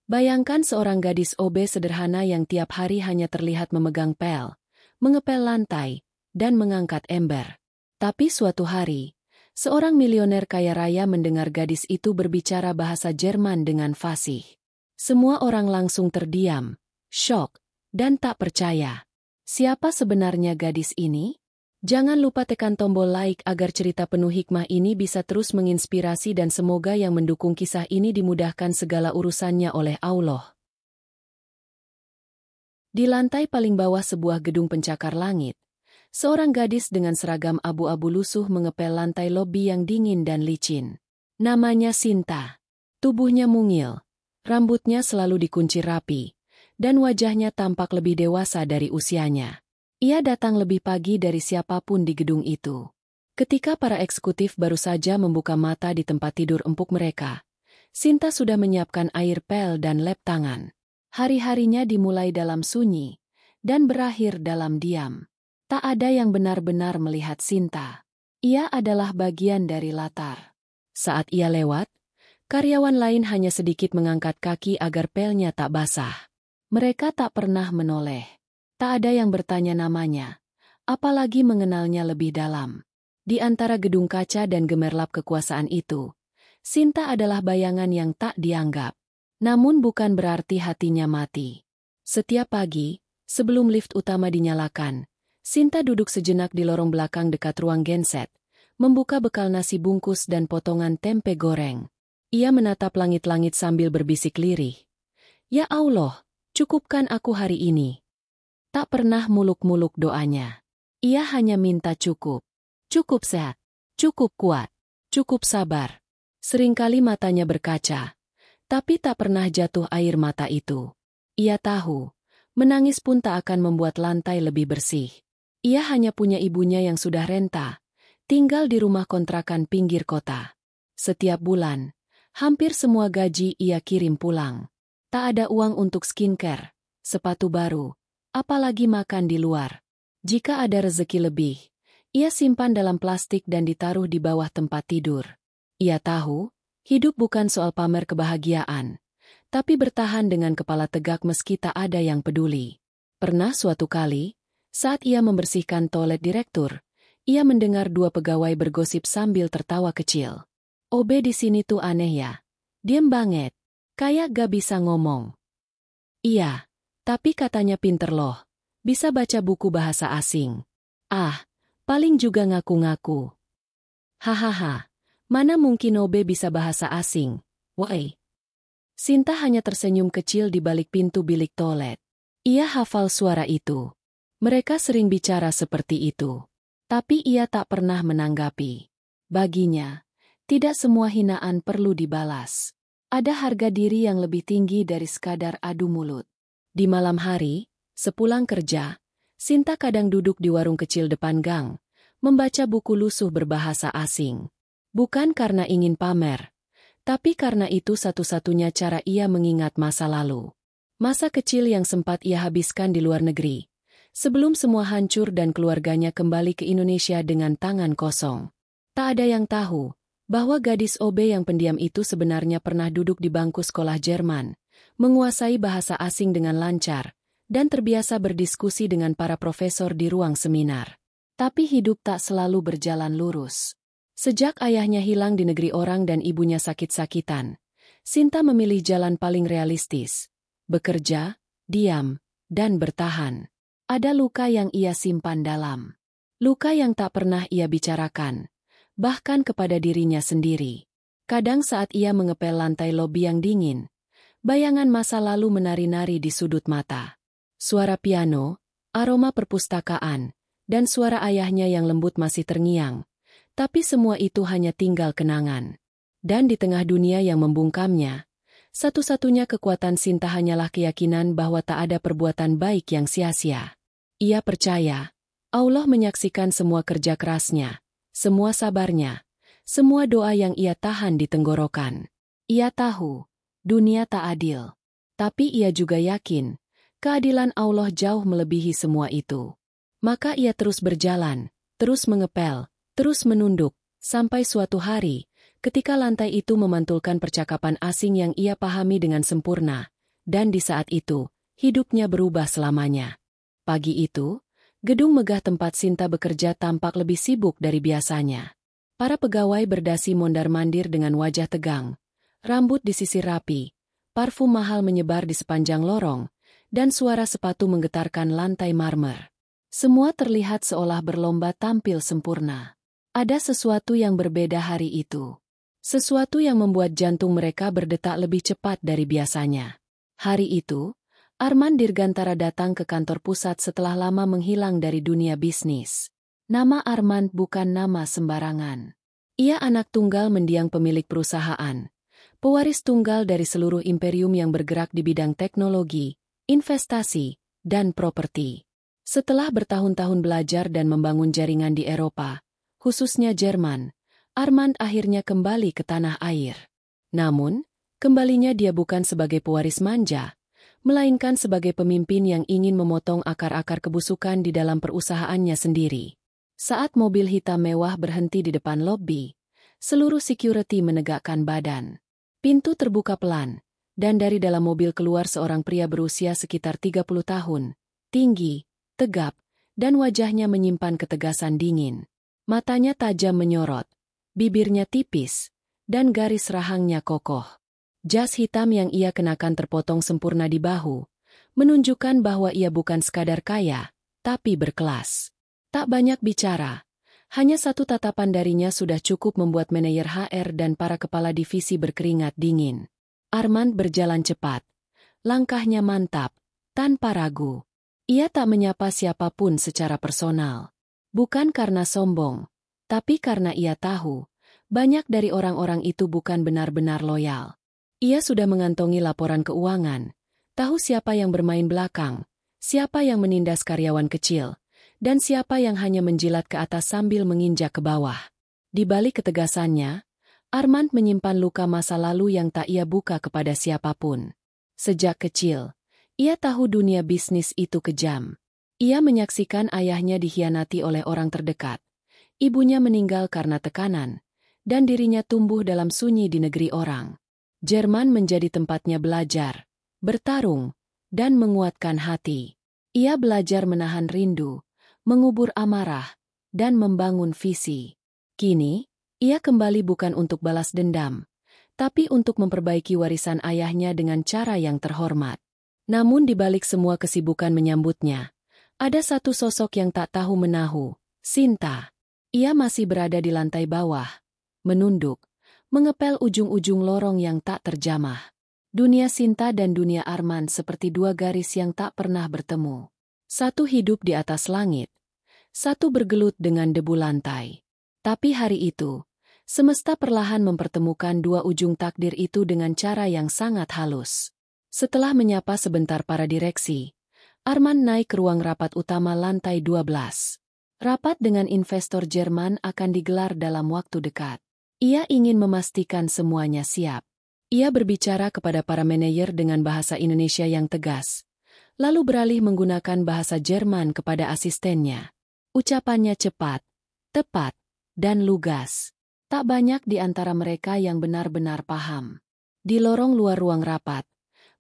Bayangkan seorang gadis OB sederhana yang tiap hari hanya terlihat memegang pel, mengepel lantai, dan mengangkat ember. Tapi suatu hari, seorang milioner kaya raya mendengar gadis itu berbicara bahasa Jerman dengan fasih. Semua orang langsung terdiam, syok, dan tak percaya. Siapa sebenarnya gadis ini? Jangan lupa tekan tombol like agar cerita penuh hikmah ini bisa terus menginspirasi dan semoga yang mendukung kisah ini dimudahkan segala urusannya oleh Allah. Di lantai paling bawah sebuah gedung pencakar langit, seorang gadis dengan seragam abu-abu lusuh mengepel lantai lobi yang dingin dan licin. Namanya Sinta. Tubuhnya mungil, rambutnya selalu dikunci rapi, dan wajahnya tampak lebih dewasa dari usianya. Ia datang lebih pagi dari siapapun di gedung itu. Ketika para eksekutif baru saja membuka mata di tempat tidur empuk mereka, Sinta sudah menyiapkan air pel dan lem tangan. Hari-harinya dimulai dalam sunyi, dan berakhir dalam diam. Tak ada yang benar-benar melihat Sinta. Ia adalah bagian dari latar. Saat ia lewat, karyawan lain hanya sedikit mengangkat kaki agar pelnya tak basah. Mereka tak pernah menoleh. Tak ada yang bertanya namanya, apalagi mengenalnya lebih dalam. Di antara gedung kaca dan gemerlap kekuasaan itu, Sinta adalah bayangan yang tak dianggap. Namun bukan berarti hatinya mati. Setiap pagi, sebelum lift utama dinyalakan, Sinta duduk sejenak di lorong belakang dekat ruang genset, membuka bekal nasi bungkus dan potongan tempe goreng. Ia menatap langit-langit sambil berbisik lirih. Ya Allah, cukupkan aku hari ini. Tak pernah muluk-muluk doanya. Ia hanya minta cukup. Cukup sehat. Cukup kuat. Cukup sabar. Seringkali matanya berkaca. Tapi tak pernah jatuh air mata itu. Ia tahu, menangis pun tak akan membuat lantai lebih bersih. Ia hanya punya ibunya yang sudah renta, tinggal di rumah kontrakan pinggir kota. Setiap bulan, hampir semua gaji ia kirim pulang. Tak ada uang untuk skincare, sepatu baru, apalagi makan di luar. Jika ada rezeki lebih, ia simpan dalam plastik dan ditaruh di bawah tempat tidur. Ia tahu, hidup bukan soal pamer kebahagiaan, tapi bertahan dengan kepala tegak meski tak ada yang peduli. Pernah suatu kali, saat ia membersihkan toilet direktur, ia mendengar dua pegawai bergosip sambil tertawa kecil. OB di sini tuh aneh ya. Diem banget, kayak gak bisa ngomong. Iya. Tapi katanya pinter loh, bisa baca buku bahasa asing. Ah, paling juga ngaku-ngaku. Hahaha, mana mungkin OB bisa bahasa asing, woi. Sinta hanya tersenyum kecil di balik pintu bilik toilet. Ia hafal suara itu. Mereka sering bicara seperti itu. Tapi ia tak pernah menanggapi. Baginya, tidak semua hinaan perlu dibalas. Ada harga diri yang lebih tinggi dari sekadar adu mulut. Di malam hari, sepulang kerja, Sinta kadang duduk di warung kecil depan gang, membaca buku lusuh berbahasa asing. Bukan karena ingin pamer, tapi karena itu satu-satunya cara ia mengingat masa lalu. Masa kecil yang sempat ia habiskan di luar negeri, sebelum semua hancur dan keluarganya kembali ke Indonesia dengan tangan kosong. Tak ada yang tahu bahwa gadis OB yang pendiam itu sebenarnya pernah duduk di bangku sekolah Jerman, menguasai bahasa asing dengan lancar, dan terbiasa berdiskusi dengan para profesor di ruang seminar. Tapi hidup tak selalu berjalan lurus. Sejak ayahnya hilang di negeri orang dan ibunya sakit-sakitan, Sinta memilih jalan paling realistis. Bekerja, diam, dan bertahan. Ada luka yang ia simpan dalam. Luka yang tak pernah ia bicarakan, bahkan kepada dirinya sendiri. Kadang saat ia mengepel lantai lobi yang dingin, bayangan masa lalu menari-nari di sudut mata. Suara piano, aroma perpustakaan, dan suara ayahnya yang lembut masih terngiang. Tapi semua itu hanya tinggal kenangan. Dan di tengah dunia yang membungkamnya, satu-satunya kekuatan Sinta hanyalah keyakinan bahwa tak ada perbuatan baik yang sia-sia. Ia percaya, Allah menyaksikan semua kerja kerasnya, semua sabarnya, semua doa yang ia tahan di tenggorokan. Ia tahu, dunia tak adil. Tapi ia juga yakin, keadilan Allah jauh melebihi semua itu. Maka ia terus berjalan, terus mengepel, terus menunduk, sampai suatu hari, ketika lantai itu memantulkan percakapan asing yang ia pahami dengan sempurna, Dan di saat itu, hidupnya berubah selamanya. Pagi itu, gedung megah tempat Sinta bekerja tampak lebih sibuk dari biasanya. Para pegawai berdasi mondar-mandir dengan wajah tegang. Rambut disisir rapi, parfum mahal menyebar di sepanjang lorong, dan suara sepatu menggetarkan lantai marmer. Semua terlihat seolah berlomba tampil sempurna. Ada sesuatu yang berbeda hari itu. Sesuatu yang membuat jantung mereka berdetak lebih cepat dari biasanya. Hari itu, Armand Dirgantara datang ke kantor pusat setelah lama menghilang dari dunia bisnis. Nama Armand bukan nama sembarangan. Ia anak tunggal mendiang pemilik perusahaan. Pewaris tunggal dari seluruh imperium yang bergerak di bidang teknologi, investasi, dan properti. Setelah bertahun-tahun belajar dan membangun jaringan di Eropa, khususnya Jerman, Armand akhirnya kembali ke tanah air. Namun, kembalinya dia bukan sebagai pewaris manja, melainkan sebagai pemimpin yang ingin memotong akar-akar kebusukan di dalam perusahaannya sendiri. Saat mobil hitam mewah berhenti di depan lobi, seluruh security menegakkan badan. Pintu terbuka pelan, dan dari dalam mobil keluar seorang pria berusia sekitar 30 tahun, tinggi, tegap, dan wajahnya menyimpan ketegasan dingin. Matanya tajam menyorot, bibirnya tipis, dan garis rahangnya kokoh. Jas hitam yang ia kenakan terpotong sempurna di bahu, menunjukkan bahwa ia bukan sekadar kaya, tapi berkelas. Tak banyak bicara, hanya satu tatapan darinya sudah cukup membuat manajer HR dan para kepala divisi berkeringat dingin. Armand berjalan cepat, langkahnya mantap, tanpa ragu. Ia tak menyapa siapapun secara personal. Bukan karena sombong, tapi karena ia tahu, banyak dari orang-orang itu bukan benar-benar loyal. Ia sudah mengantongi laporan keuangan, tahu siapa yang bermain belakang, siapa yang menindas karyawan kecil, dan siapa yang hanya menjilat ke atas sambil menginjak ke bawah. Di balik ketegasannya, Armand menyimpan luka masa lalu yang tak ia buka kepada siapapun. Sejak kecil, ia tahu dunia bisnis itu kejam. Ia menyaksikan ayahnya dikhianati oleh orang terdekat, ibunya meninggal karena tekanan, dan dirinya tumbuh dalam sunyi di negeri orang. Jerman menjadi tempatnya belajar, bertarung, dan menguatkan hati. Ia belajar menahan rindu, mengubur amarah, dan membangun visi. Kini, ia kembali bukan untuk balas dendam, tapi untuk memperbaiki warisan ayahnya dengan cara yang terhormat. Namun di balik semua kesibukan menyambutnya, ada satu sosok yang tak tahu menahu, Sinta. Ia masih berada di lantai bawah, menunduk, mengepel ujung-ujung lorong yang tak terjamah. Dunia Sinta dan dunia Armand seperti dua garis yang tak pernah bertemu. Satu hidup di atas langit, satu bergelut dengan debu lantai. Tapi hari itu, semesta perlahan mempertemukan dua ujung takdir itu dengan cara yang sangat halus. Setelah menyapa sebentar para direksi, Armand naik ke ruang rapat utama lantai 12. Rapat dengan investor Jerman akan digelar dalam waktu dekat. Ia ingin memastikan semuanya siap. Ia berbicara kepada para manajer dengan bahasa Indonesia yang tegas, lalu beralih menggunakan bahasa Jerman kepada asistennya. Ucapannya cepat, tepat, dan lugas. Tak banyak di antara mereka yang benar-benar paham. Di lorong luar ruang rapat,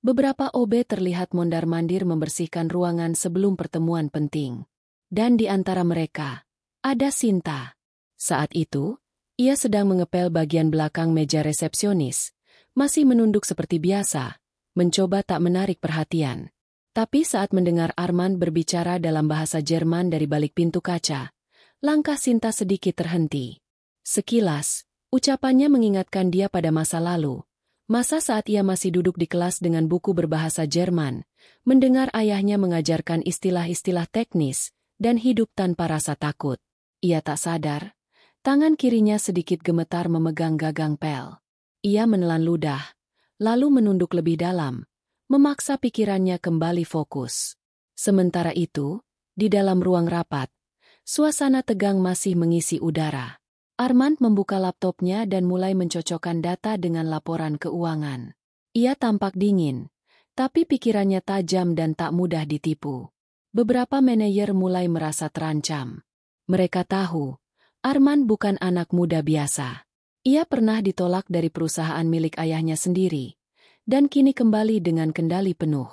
beberapa OB terlihat mondar-mandir membersihkan ruangan sebelum pertemuan penting. Dan di antara mereka, ada Sinta. Saat itu, ia sedang mengepel bagian belakang meja resepsionis, masih menunduk seperti biasa, mencoba tak menarik perhatian. Tapi saat mendengar Armand berbicara dalam bahasa Jerman dari balik pintu kaca, langkah Sinta sedikit terhenti. Sekilas, ucapannya mengingatkan dia pada masa lalu, masa saat ia masih duduk di kelas dengan buku berbahasa Jerman, mendengar ayahnya mengajarkan istilah-istilah teknis, dan hidup tanpa rasa takut. Ia tak sadar, tangan kirinya sedikit gemetar memegang gagang pel. Ia menelan ludah, lalu menunduk lebih dalam, memaksa pikirannya kembali fokus. Sementara itu, di dalam ruang rapat, suasana tegang masih mengisi udara. Armand membuka laptopnya dan mulai mencocokkan data dengan laporan keuangan. Ia tampak dingin, tapi pikirannya tajam dan tak mudah ditipu. Beberapa manajer mulai merasa terancam. Mereka tahu, Armand bukan anak muda biasa. Ia pernah ditolak dari perusahaan milik ayahnya sendiri, dan kini kembali dengan kendali penuh.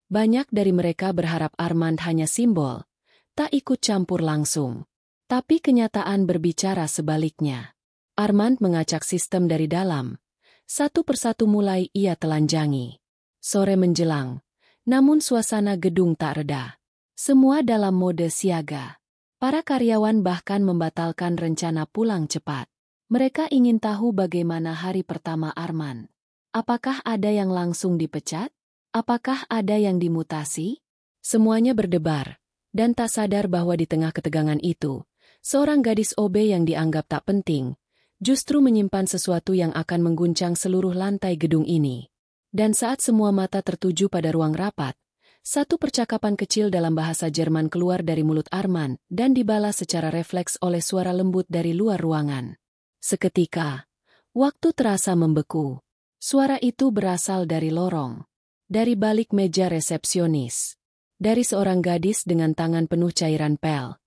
Banyak dari mereka berharap Armand hanya simbol, tak ikut campur langsung. Tapi kenyataan berbicara sebaliknya. Armand mengacak sistem dari dalam. Satu persatu mulai ia telanjangi. Sore menjelang, namun suasana gedung tak reda. Semua dalam mode siaga. Para karyawan bahkan membatalkan rencana pulang cepat. Mereka ingin tahu bagaimana hari pertama Armand. Apakah ada yang langsung dipecat? Apakah ada yang dimutasi? Semuanya berdebar, dan tak sadar bahwa di tengah ketegangan itu, seorang gadis OB yang dianggap tak penting, justru menyimpan sesuatu yang akan mengguncang seluruh lantai gedung ini. Dan saat semua mata tertuju pada ruang rapat, satu percakapan kecil dalam bahasa Jerman keluar dari mulut Armand dan dibalas secara refleks oleh suara lembut dari luar ruangan. Seketika, waktu terasa membeku. Suara itu berasal dari lorong. Dari balik meja resepsionis. Dari seorang gadis dengan tangan penuh cairan pel.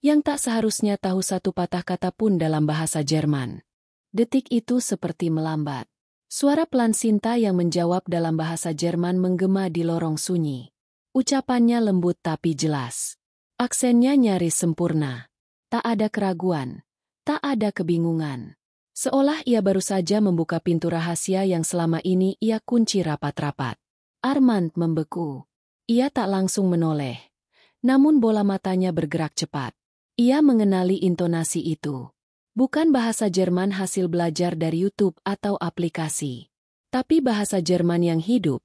Yang tak seharusnya tahu satu patah kata pun dalam bahasa Jerman. Detik itu seperti melambat. Suara pelan Sinta yang menjawab dalam bahasa Jerman menggema di lorong sunyi. Ucapannya lembut tapi jelas. Aksennya nyaris sempurna. Tak ada keraguan. Tak ada kebingungan. Seolah ia baru saja membuka pintu rahasia yang selama ini ia kunci rapat-rapat. Armand membeku. Ia tak langsung menoleh. Namun bola matanya bergerak cepat. Ia mengenali intonasi itu. Bukan bahasa Jerman hasil belajar dari YouTube atau aplikasi. Tapi bahasa Jerman yang hidup,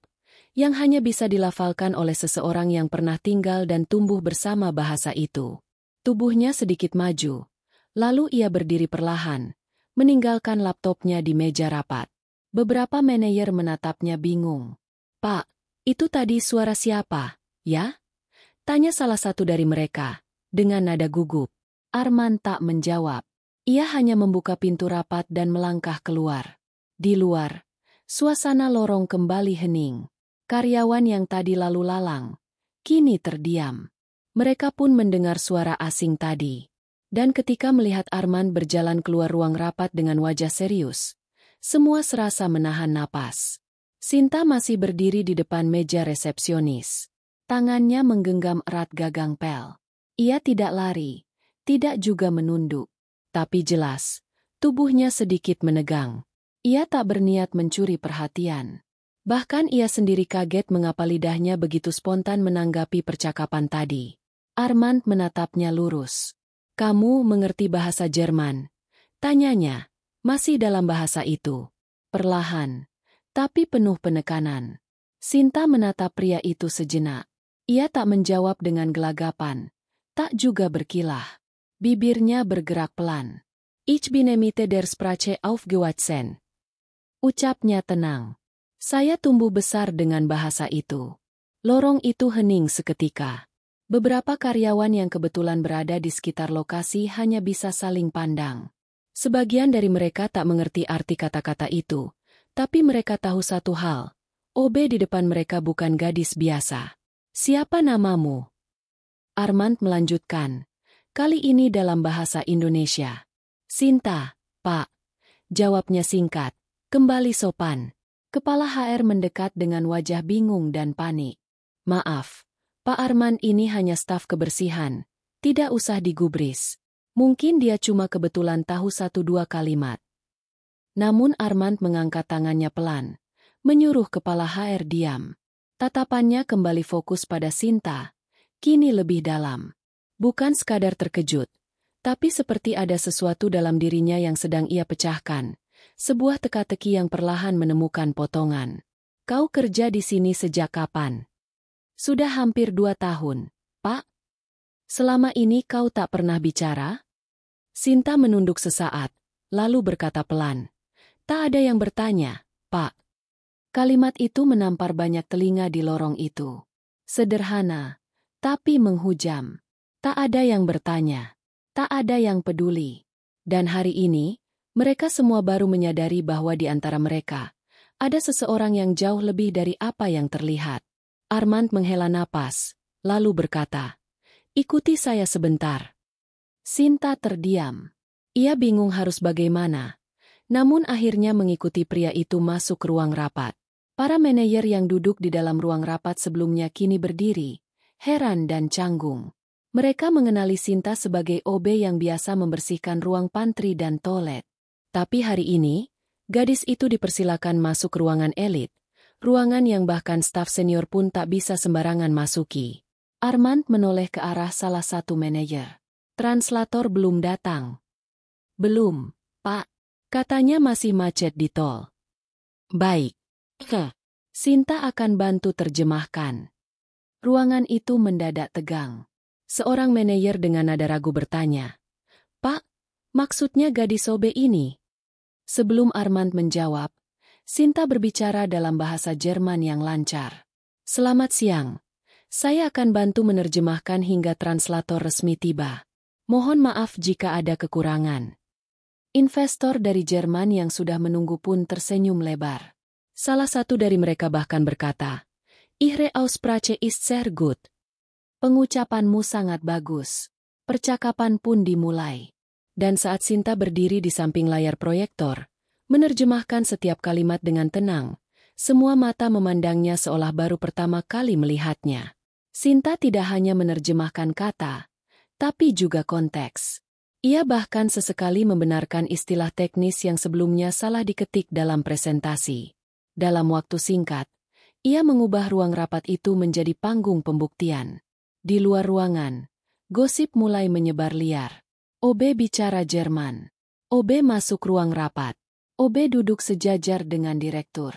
yang hanya bisa dilafalkan oleh seseorang yang pernah tinggal dan tumbuh bersama bahasa itu. Tubuhnya sedikit maju. Lalu ia berdiri perlahan. Meninggalkan laptopnya di meja rapat. Beberapa manajer menatapnya bingung. "Pak, itu tadi suara siapa, ya?" Tanya salah satu dari mereka, dengan nada gugup. Armand tak menjawab. Ia hanya membuka pintu rapat dan melangkah keluar. Di luar, suasana lorong kembali hening. Karyawan yang tadi lalu lalang, kini terdiam. Mereka pun mendengar suara asing tadi. Dan ketika melihat Armand berjalan keluar ruang rapat dengan wajah serius, semua serasa menahan napas. Sinta masih berdiri di depan meja resepsionis. Tangannya menggenggam erat gagang pel. Ia tidak lari, tidak juga menunduk. Tapi jelas, tubuhnya sedikit menegang. Ia tak berniat mencuri perhatian. Bahkan ia sendiri kaget mengapa lidahnya begitu spontan menanggapi percakapan tadi. Armand menatapnya lurus. "Kamu mengerti bahasa Jerman?" Tanyanya, masih dalam bahasa itu. Perlahan, tapi penuh penekanan. Sinta menatap pria itu sejenak. Ia tak menjawab dengan gelagapan, tak juga berkilah. Bibirnya bergerak pelan. "Ich bin mit der Sprache aufgewachsen." Ucapnya tenang. "Saya tumbuh besar dengan bahasa itu." Lorong itu hening seketika. Beberapa karyawan yang kebetulan berada di sekitar lokasi hanya bisa saling pandang. Sebagian dari mereka tak mengerti arti kata-kata itu, tapi mereka tahu satu hal. OB di depan mereka bukan gadis biasa. "Siapa namamu?" Armand melanjutkan. Kali ini dalam bahasa Indonesia. "Sinta, Pak." Jawabnya singkat, kembali sopan. Kepala HR mendekat dengan wajah bingung dan panik. "Maaf, Pak Armand ini hanya staf kebersihan. Tidak usah digubris. Mungkin dia cuma kebetulan tahu 1-2 kalimat." Namun Armand mengangkat tangannya pelan, menyuruh kepala HR diam. Tatapannya kembali fokus pada Sinta, kini lebih dalam. Bukan sekadar terkejut, tapi seperti ada sesuatu dalam dirinya yang sedang ia pecahkan. Sebuah teka-teki yang perlahan menemukan potongan. "Kau kerja di sini sejak kapan?" "Sudah hampir 2 tahun, Pak." "Selama ini kau tak pernah bicara?" Sinta menunduk sesaat, lalu berkata pelan. "Tak ada yang bertanya, Pak." Kalimat itu menampar banyak telinga di lorong itu. Sederhana, tapi menghujam. Tak ada yang bertanya. Tak ada yang peduli. Dan hari ini, mereka semua baru menyadari bahwa di antara mereka, ada seseorang yang jauh lebih dari apa yang terlihat. Armand menghela napas, lalu berkata, "Ikuti saya sebentar." Sinta terdiam. Ia bingung harus bagaimana, namun akhirnya mengikuti pria itu masuk ke ruang rapat. Para manajer yang duduk di dalam ruang rapat sebelumnya kini berdiri, heran dan canggung. Mereka mengenali Sinta sebagai OB yang biasa membersihkan ruang pantry dan toilet. Tapi hari ini, gadis itu dipersilakan masuk ruangan elit, ruangan yang bahkan staf senior pun tak bisa sembarangan masuki. Armand menoleh ke arah salah satu manajer. Translator belum datang. Belum, Pak. Katanya masih macet di tol. Baik. Sinta akan bantu terjemahkan. Ruangan itu mendadak tegang. Seorang manajer dengan nada ragu bertanya, Pak, maksudnya gadis OB ini? Sebelum Armand menjawab, Sinta berbicara dalam bahasa Jerman yang lancar. Selamat siang. Saya akan bantu menerjemahkan hingga translator resmi tiba. Mohon maaf jika ada kekurangan. Investor dari Jerman yang sudah menunggu pun tersenyum lebar. Salah satu dari mereka bahkan berkata, Ihre Aussprache ist sehr gut. Pengucapanmu sangat bagus. Percakapan pun dimulai. Dan saat Sinta berdiri di samping layar proyektor, menerjemahkan setiap kalimat dengan tenang, semua mata memandangnya seolah baru pertama kali melihatnya. Sinta tidak hanya menerjemahkan kata, tapi juga konteks. Ia bahkan sesekali membenarkan istilah teknis yang sebelumnya salah diketik dalam presentasi. Dalam waktu singkat, ia mengubah ruang rapat itu menjadi panggung pembuktian. Di luar ruangan, gosip mulai menyebar liar. OB bicara Jerman. OB masuk ruang rapat. OB duduk sejajar dengan direktur.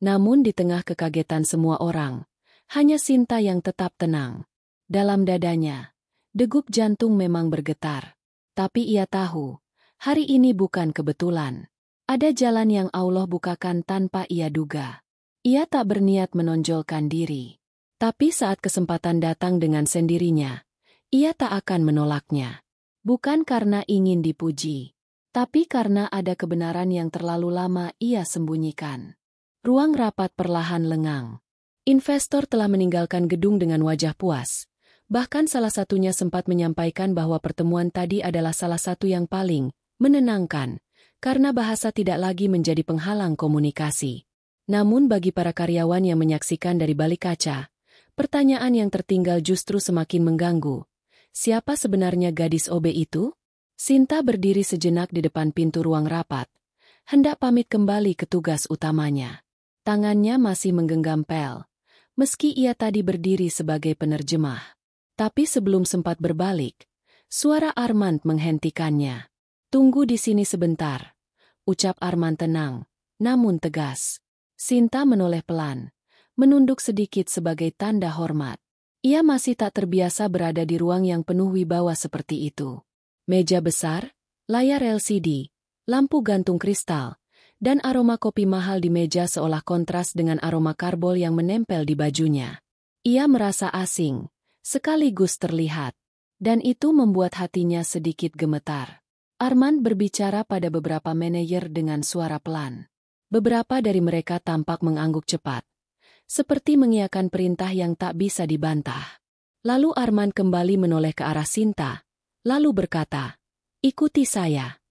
Namun di tengah kekagetan semua orang, hanya Sinta yang tetap tenang. Dalam dadanya, degup jantung memang bergetar. Tapi ia tahu, hari ini bukan kebetulan. Ada jalan yang Allah bukakan tanpa ia duga. Ia tak berniat menonjolkan diri. Tapi saat kesempatan datang dengan sendirinya, ia tak akan menolaknya. Bukan karena ingin dipuji, tapi karena ada kebenaran yang terlalu lama ia sembunyikan. Ruang rapat perlahan lengang. Investor telah meninggalkan gedung dengan wajah puas. Bahkan salah satunya sempat menyampaikan bahwa pertemuan tadi adalah salah satu yang paling menenangkan. Karena bahasa tidak lagi menjadi penghalang komunikasi. Namun bagi para karyawan yang menyaksikan dari balik kaca, pertanyaan yang tertinggal justru semakin mengganggu. Siapa sebenarnya gadis OB itu? Sinta berdiri sejenak di depan pintu ruang rapat, hendak pamit kembali ke tugas utamanya. Tangannya masih menggenggam pel, meski ia tadi berdiri sebagai penerjemah. Tapi sebelum sempat berbalik, suara Armand menghentikannya. Tunggu di sini sebentar, ucap Armand tenang, namun tegas. Sinta menoleh pelan, menunduk sedikit sebagai tanda hormat. Ia masih tak terbiasa berada di ruang yang penuh wibawa seperti itu. Meja besar, layar LCD, lampu gantung kristal, dan aroma kopi mahal di meja seolah kontras dengan aroma karbol yang menempel di bajunya. Ia merasa asing, sekaligus terlihat, dan itu membuat hatinya sedikit gemetar. Armand berbicara pada beberapa manajer dengan suara pelan. Beberapa dari mereka tampak mengangguk cepat, seperti mengiyakan perintah yang tak bisa dibantah. Lalu Armand kembali menoleh ke arah Sinta, lalu berkata, "Ikuti saya."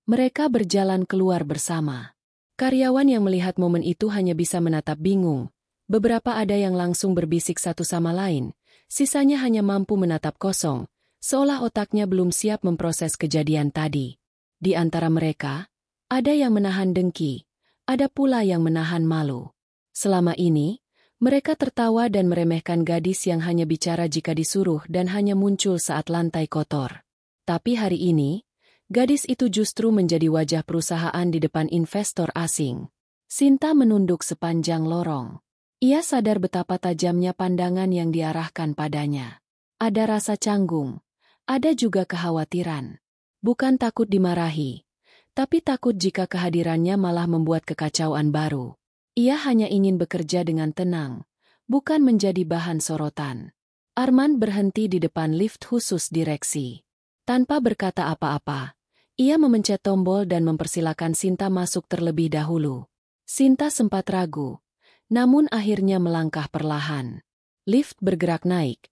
Mereka berjalan keluar bersama. Karyawan yang melihat momen itu hanya bisa menatap bingung. Beberapa ada yang langsung berbisik satu sama lain, sisanya hanya mampu menatap kosong, seolah otaknya belum siap memproses kejadian tadi. Di antara mereka, ada yang menahan dengki, ada pula yang menahan malu. Selama ini, mereka tertawa dan meremehkan gadis yang hanya bicara jika disuruh dan hanya muncul saat lantai kotor. Tapi hari ini, gadis itu justru menjadi wajah perusahaan di depan investor asing. Sinta menunduk sepanjang lorong. Ia sadar betapa tajamnya pandangan yang diarahkan padanya. Ada rasa canggung. Ada juga kekhawatiran. Bukan takut dimarahi, tapi takut jika kehadirannya malah membuat kekacauan baru. Ia hanya ingin bekerja dengan tenang, bukan menjadi bahan sorotan. Armand berhenti di depan lift khusus direksi. Tanpa berkata apa-apa, ia memencet tombol dan mempersilakan Sinta masuk terlebih dahulu. Sinta sempat ragu, namun akhirnya melangkah perlahan. Lift bergerak naik,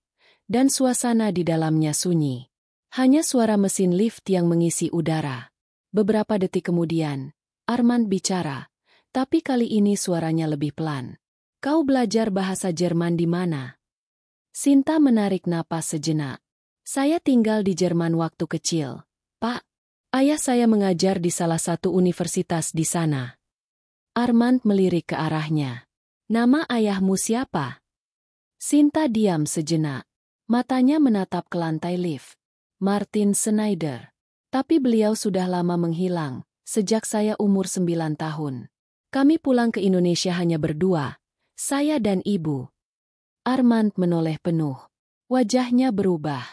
dan suasana di dalamnya sunyi. Hanya suara mesin lift yang mengisi udara. Beberapa detik kemudian, Armand bicara, Tapi kali ini suaranya lebih pelan. Kau belajar bahasa Jerman di mana? Sinta menarik napas sejenak. Saya tinggal di Jerman waktu kecil, Pak. Ayah saya mengajar di salah satu universitas di sana. Armand melirik ke arahnya. Nama ayahmu siapa? Sinta diam sejenak. Matanya menatap ke lantai lift. Martin Schneider. Tapi beliau sudah lama menghilang, sejak saya umur 9 tahun. Kami pulang ke Indonesia hanya berdua, saya dan ibu. Armand menoleh penuh. Wajahnya berubah.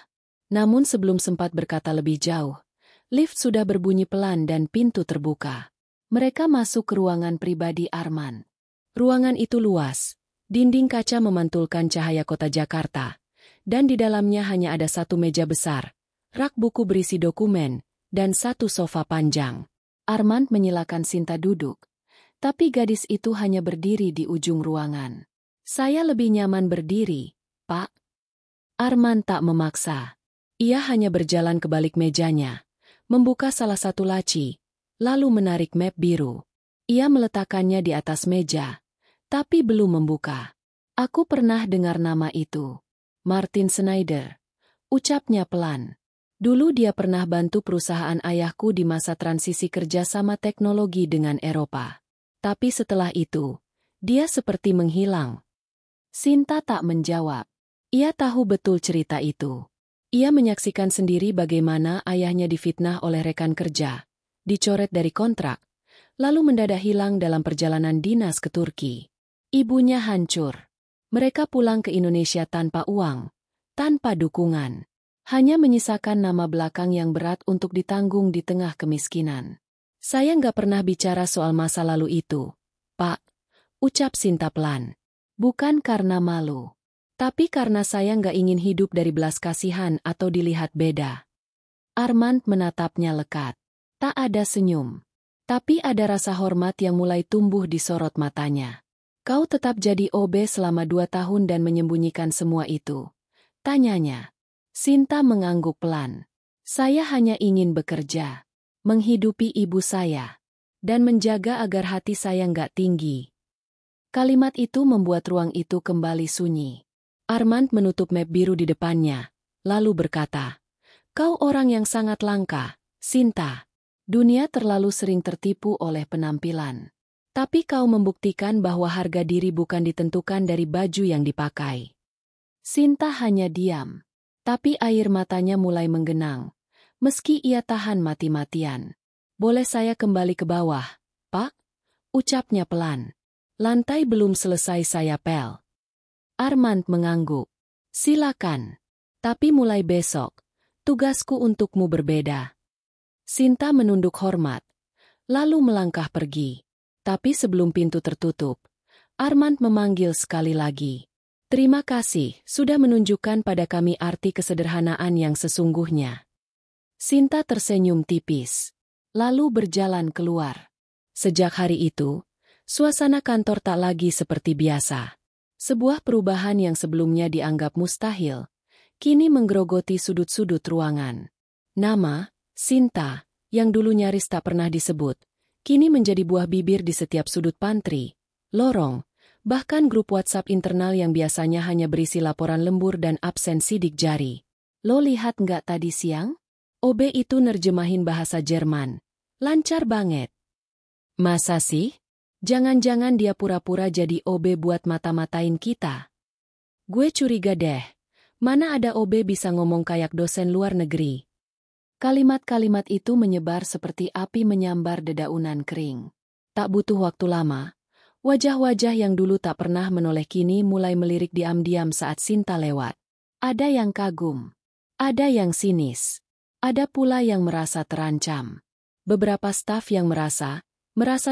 Namun sebelum sempat berkata lebih jauh, lift sudah berbunyi pelan dan pintu terbuka. Mereka masuk ke ruangan pribadi Armand. Ruangan itu luas. Dinding kaca memantulkan cahaya kota Jakarta. Dan di dalamnya hanya ada satu meja besar, rak buku berisi dokumen, dan satu sofa panjang. Armand menyilakan Sinta duduk. Tapi gadis itu hanya berdiri di ujung ruangan. Saya lebih nyaman berdiri, Pak. Armand tak memaksa. Ia hanya berjalan ke balik mejanya, membuka salah satu laci, lalu menarik map biru. Ia meletakkannya di atas meja, tapi belum membuka. Aku pernah dengar nama itu. Martin Schneider. Ucapnya pelan. Dulu dia pernah bantu perusahaan ayahku di masa transisi kerjasama teknologi dengan Eropa. Tapi setelah itu, dia seperti menghilang. Sinta tak menjawab. Ia tahu betul cerita itu. Ia menyaksikan sendiri bagaimana ayahnya difitnah oleh rekan kerja, dicoret dari kontrak, lalu mendadak hilang dalam perjalanan dinas ke Turki. Ibunya hancur. Mereka pulang ke Indonesia tanpa uang, tanpa dukungan. Hanya menyisakan nama belakang yang berat untuk ditanggung di tengah kemiskinan. Saya nggak pernah bicara soal masa lalu itu, Pak. Ucap Sinta pelan. Bukan karena malu. Tapi karena saya nggak ingin hidup dari belas kasihan atau dilihat beda. Armand menatapnya lekat. Tak ada senyum. Tapi ada rasa hormat yang mulai tumbuh di sorot matanya. Kau tetap jadi OB selama 2 tahun dan menyembunyikan semua itu? Tanyanya. Sinta mengangguk pelan. Saya hanya ingin bekerja. Menghidupi ibu saya. Dan menjaga agar hati saya nggak tinggi. Kalimat itu membuat ruang itu kembali sunyi. Armand menutup map biru di depannya, lalu berkata, "Kau orang yang sangat langka, Sinta. Dunia terlalu sering tertipu oleh penampilan. Tapi kau membuktikan bahwa harga diri bukan ditentukan dari baju yang dipakai." Sinta hanya diam. Tapi air matanya mulai menggenang. Meski ia tahan mati-matian. "Boleh saya kembali ke bawah, Pak?" Ucapnya pelan. "Lantai belum selesai saya pel." Armand mengangguk. "Silakan. Tapi mulai besok, tugasku untukmu berbeda." Sinta menunduk hormat, lalu melangkah pergi. Tapi sebelum pintu tertutup, Armand memanggil sekali lagi. "Terima kasih, sudah menunjukkan pada kami arti kesederhanaan yang sesungguhnya." Sinta tersenyum tipis, lalu berjalan keluar. Sejak hari itu, suasana kantor tak lagi seperti biasa. Sebuah perubahan yang sebelumnya dianggap mustahil, kini menggerogoti sudut-sudut ruangan. Nama, Sinta, yang dulu nyaris tak pernah disebut, kini menjadi buah bibir di setiap sudut pantry, lorong, bahkan grup WhatsApp internal yang biasanya hanya berisi laporan lembur dan absen sidik jari. "Lo lihat nggak tadi siang? OB itu nerjemahin bahasa Jerman. Lancar banget." "Masa sih? Jangan-jangan dia pura-pura jadi OB buat mata-matain kita." "Gue curiga deh. Mana ada OB bisa ngomong kayak dosen luar negeri." Kalimat-kalimat itu menyebar seperti api menyambar dedaunan kering. Tak butuh waktu lama, wajah-wajah yang dulu tak pernah menoleh kini mulai melirik diam-diam saat Sinta lewat. Ada yang kagum. Ada yang sinis. Ada pula yang merasa terancam. Beberapa staf yang merasa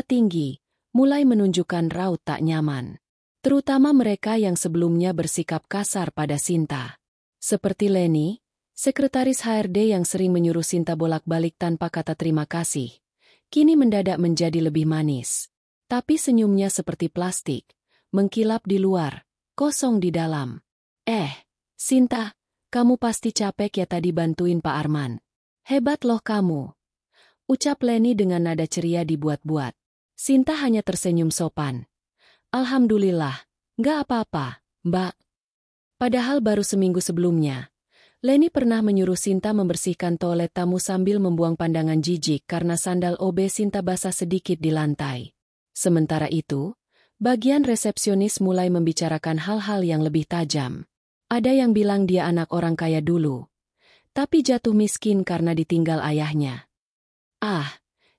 tinggi, mulai menunjukkan raut tak nyaman. Terutama mereka yang sebelumnya bersikap kasar pada Sinta. Seperti Leni, sekretaris HRD yang sering menyuruh Sinta bolak-balik tanpa kata terima kasih. Kini mendadak menjadi lebih manis. Tapi senyumnya seperti plastik, mengkilap di luar, kosong di dalam. Sinta, kamu pasti capek ya tadi bantuin Pak Arman. Hebat loh kamu." Ucap Leni dengan nada ceria dibuat-buat. Sinta hanya tersenyum sopan. Alhamdulillah, nggak apa-apa, Mbak. Padahal baru seminggu sebelumnya, Leni pernah menyuruh Sinta membersihkan toilet tamu sambil membuang pandangan jijik karena sandal OB Sinta basah sedikit di lantai. Sementara itu, bagian resepsionis mulai membicarakan hal-hal yang lebih tajam. Ada yang bilang dia anak orang kaya dulu, tapi jatuh miskin karena ditinggal ayahnya. Ah,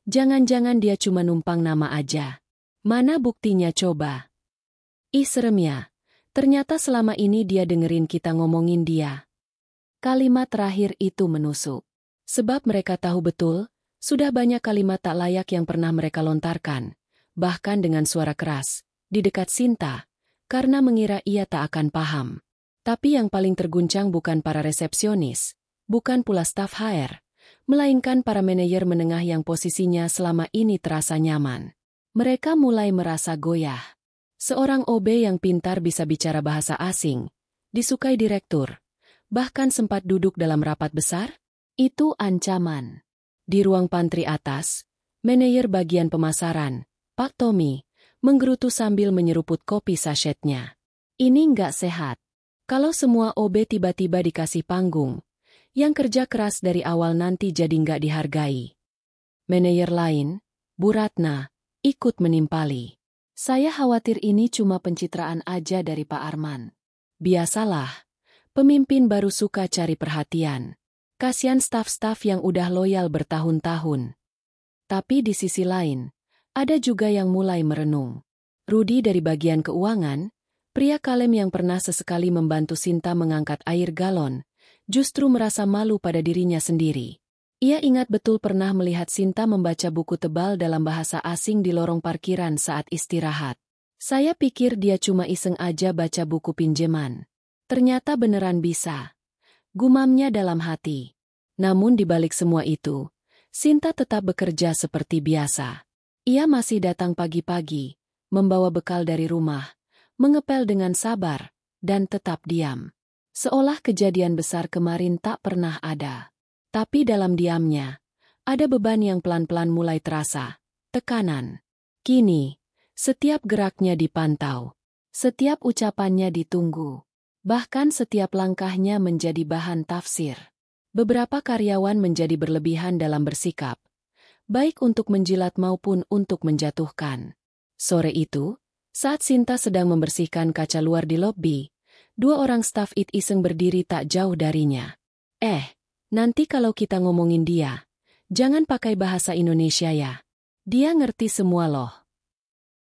jangan-jangan dia cuma numpang nama aja. Mana buktinya coba? Ih serem ya, ternyata selama ini dia dengerin kita ngomongin dia. Kalimat terakhir itu menusuk. Sebab mereka tahu betul, sudah banyak kalimat tak layak yang pernah mereka lontarkan, bahkan dengan suara keras, di dekat Sinta, karena mengira ia tak akan paham. Tapi yang paling terguncang bukan para resepsionis, bukan pula staf HR, melainkan para manajer menengah yang posisinya selama ini terasa nyaman. Mereka mulai merasa goyah. Seorang OB yang pintar bisa bicara bahasa asing, disukai direktur, bahkan sempat duduk dalam rapat besar? Itu ancaman. Di ruang pantry atas, manajer bagian pemasaran, Pak Tommy, menggerutu sambil menyeruput kopi sachetnya. Ini nggak sehat. Kalau semua OB tiba-tiba dikasih panggung, yang kerja keras dari awal nanti jadi nggak dihargai. Manajer lain, Bu Ratna, ikut menimpali. Saya khawatir ini cuma pencitraan aja dari Pak Arman. Biasalah. Pemimpin baru suka cari perhatian. Kasian staf-staf yang udah loyal bertahun-tahun. Tapi di sisi lain, ada juga yang mulai merenung. Rudi dari bagian keuangan, pria kalem yang pernah sesekali membantu Sinta mengangkat air galon, justru merasa malu pada dirinya sendiri. Ia ingat betul pernah melihat Sinta membaca buku tebal dalam bahasa asing di lorong parkiran saat istirahat. Saya pikir dia cuma iseng aja baca buku pinjaman. Ternyata beneran bisa. Gumamnya dalam hati. Namun di balik semua itu, Sinta tetap bekerja seperti biasa. Ia masih datang pagi-pagi, membawa bekal dari rumah, mengepel dengan sabar, dan tetap diam. Seolah kejadian besar kemarin tak pernah ada. Tapi dalam diamnya, ada beban yang pelan-pelan mulai terasa. Tekanan. Kini, setiap geraknya dipantau. Setiap ucapannya ditunggu. Bahkan setiap langkahnya menjadi bahan tafsir. Beberapa karyawan menjadi berlebihan dalam bersikap, baik untuk menjilat maupun untuk menjatuhkan. Sore itu, saat Sinta sedang membersihkan kaca luar di lobi, dua orang staf IT iseng berdiri tak jauh darinya. Nanti kalau kita ngomongin dia, jangan pakai bahasa Indonesia ya. Dia ngerti semua loh.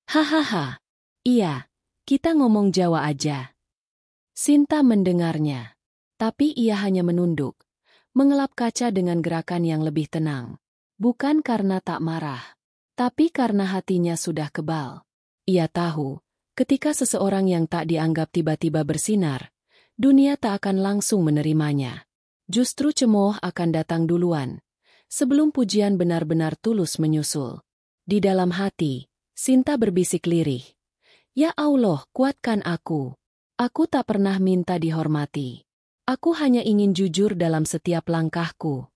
Hahaha. Iya, kita ngomong Jawa aja. Sinta mendengarnya, tapi ia hanya menunduk, mengelap kaca dengan gerakan yang lebih tenang. Bukan karena tak marah, tapi karena hatinya sudah kebal. Ia tahu, ketika seseorang yang tak dianggap tiba-tiba bersinar, dunia tak akan langsung menerimanya. Justru cemooh akan datang duluan, sebelum pujian benar-benar tulus menyusul. Di dalam hati, Sinta berbisik lirih. Ya Allah, kuatkan aku. Aku tak pernah minta dihormati. Aku hanya ingin jujur dalam setiap langkahku.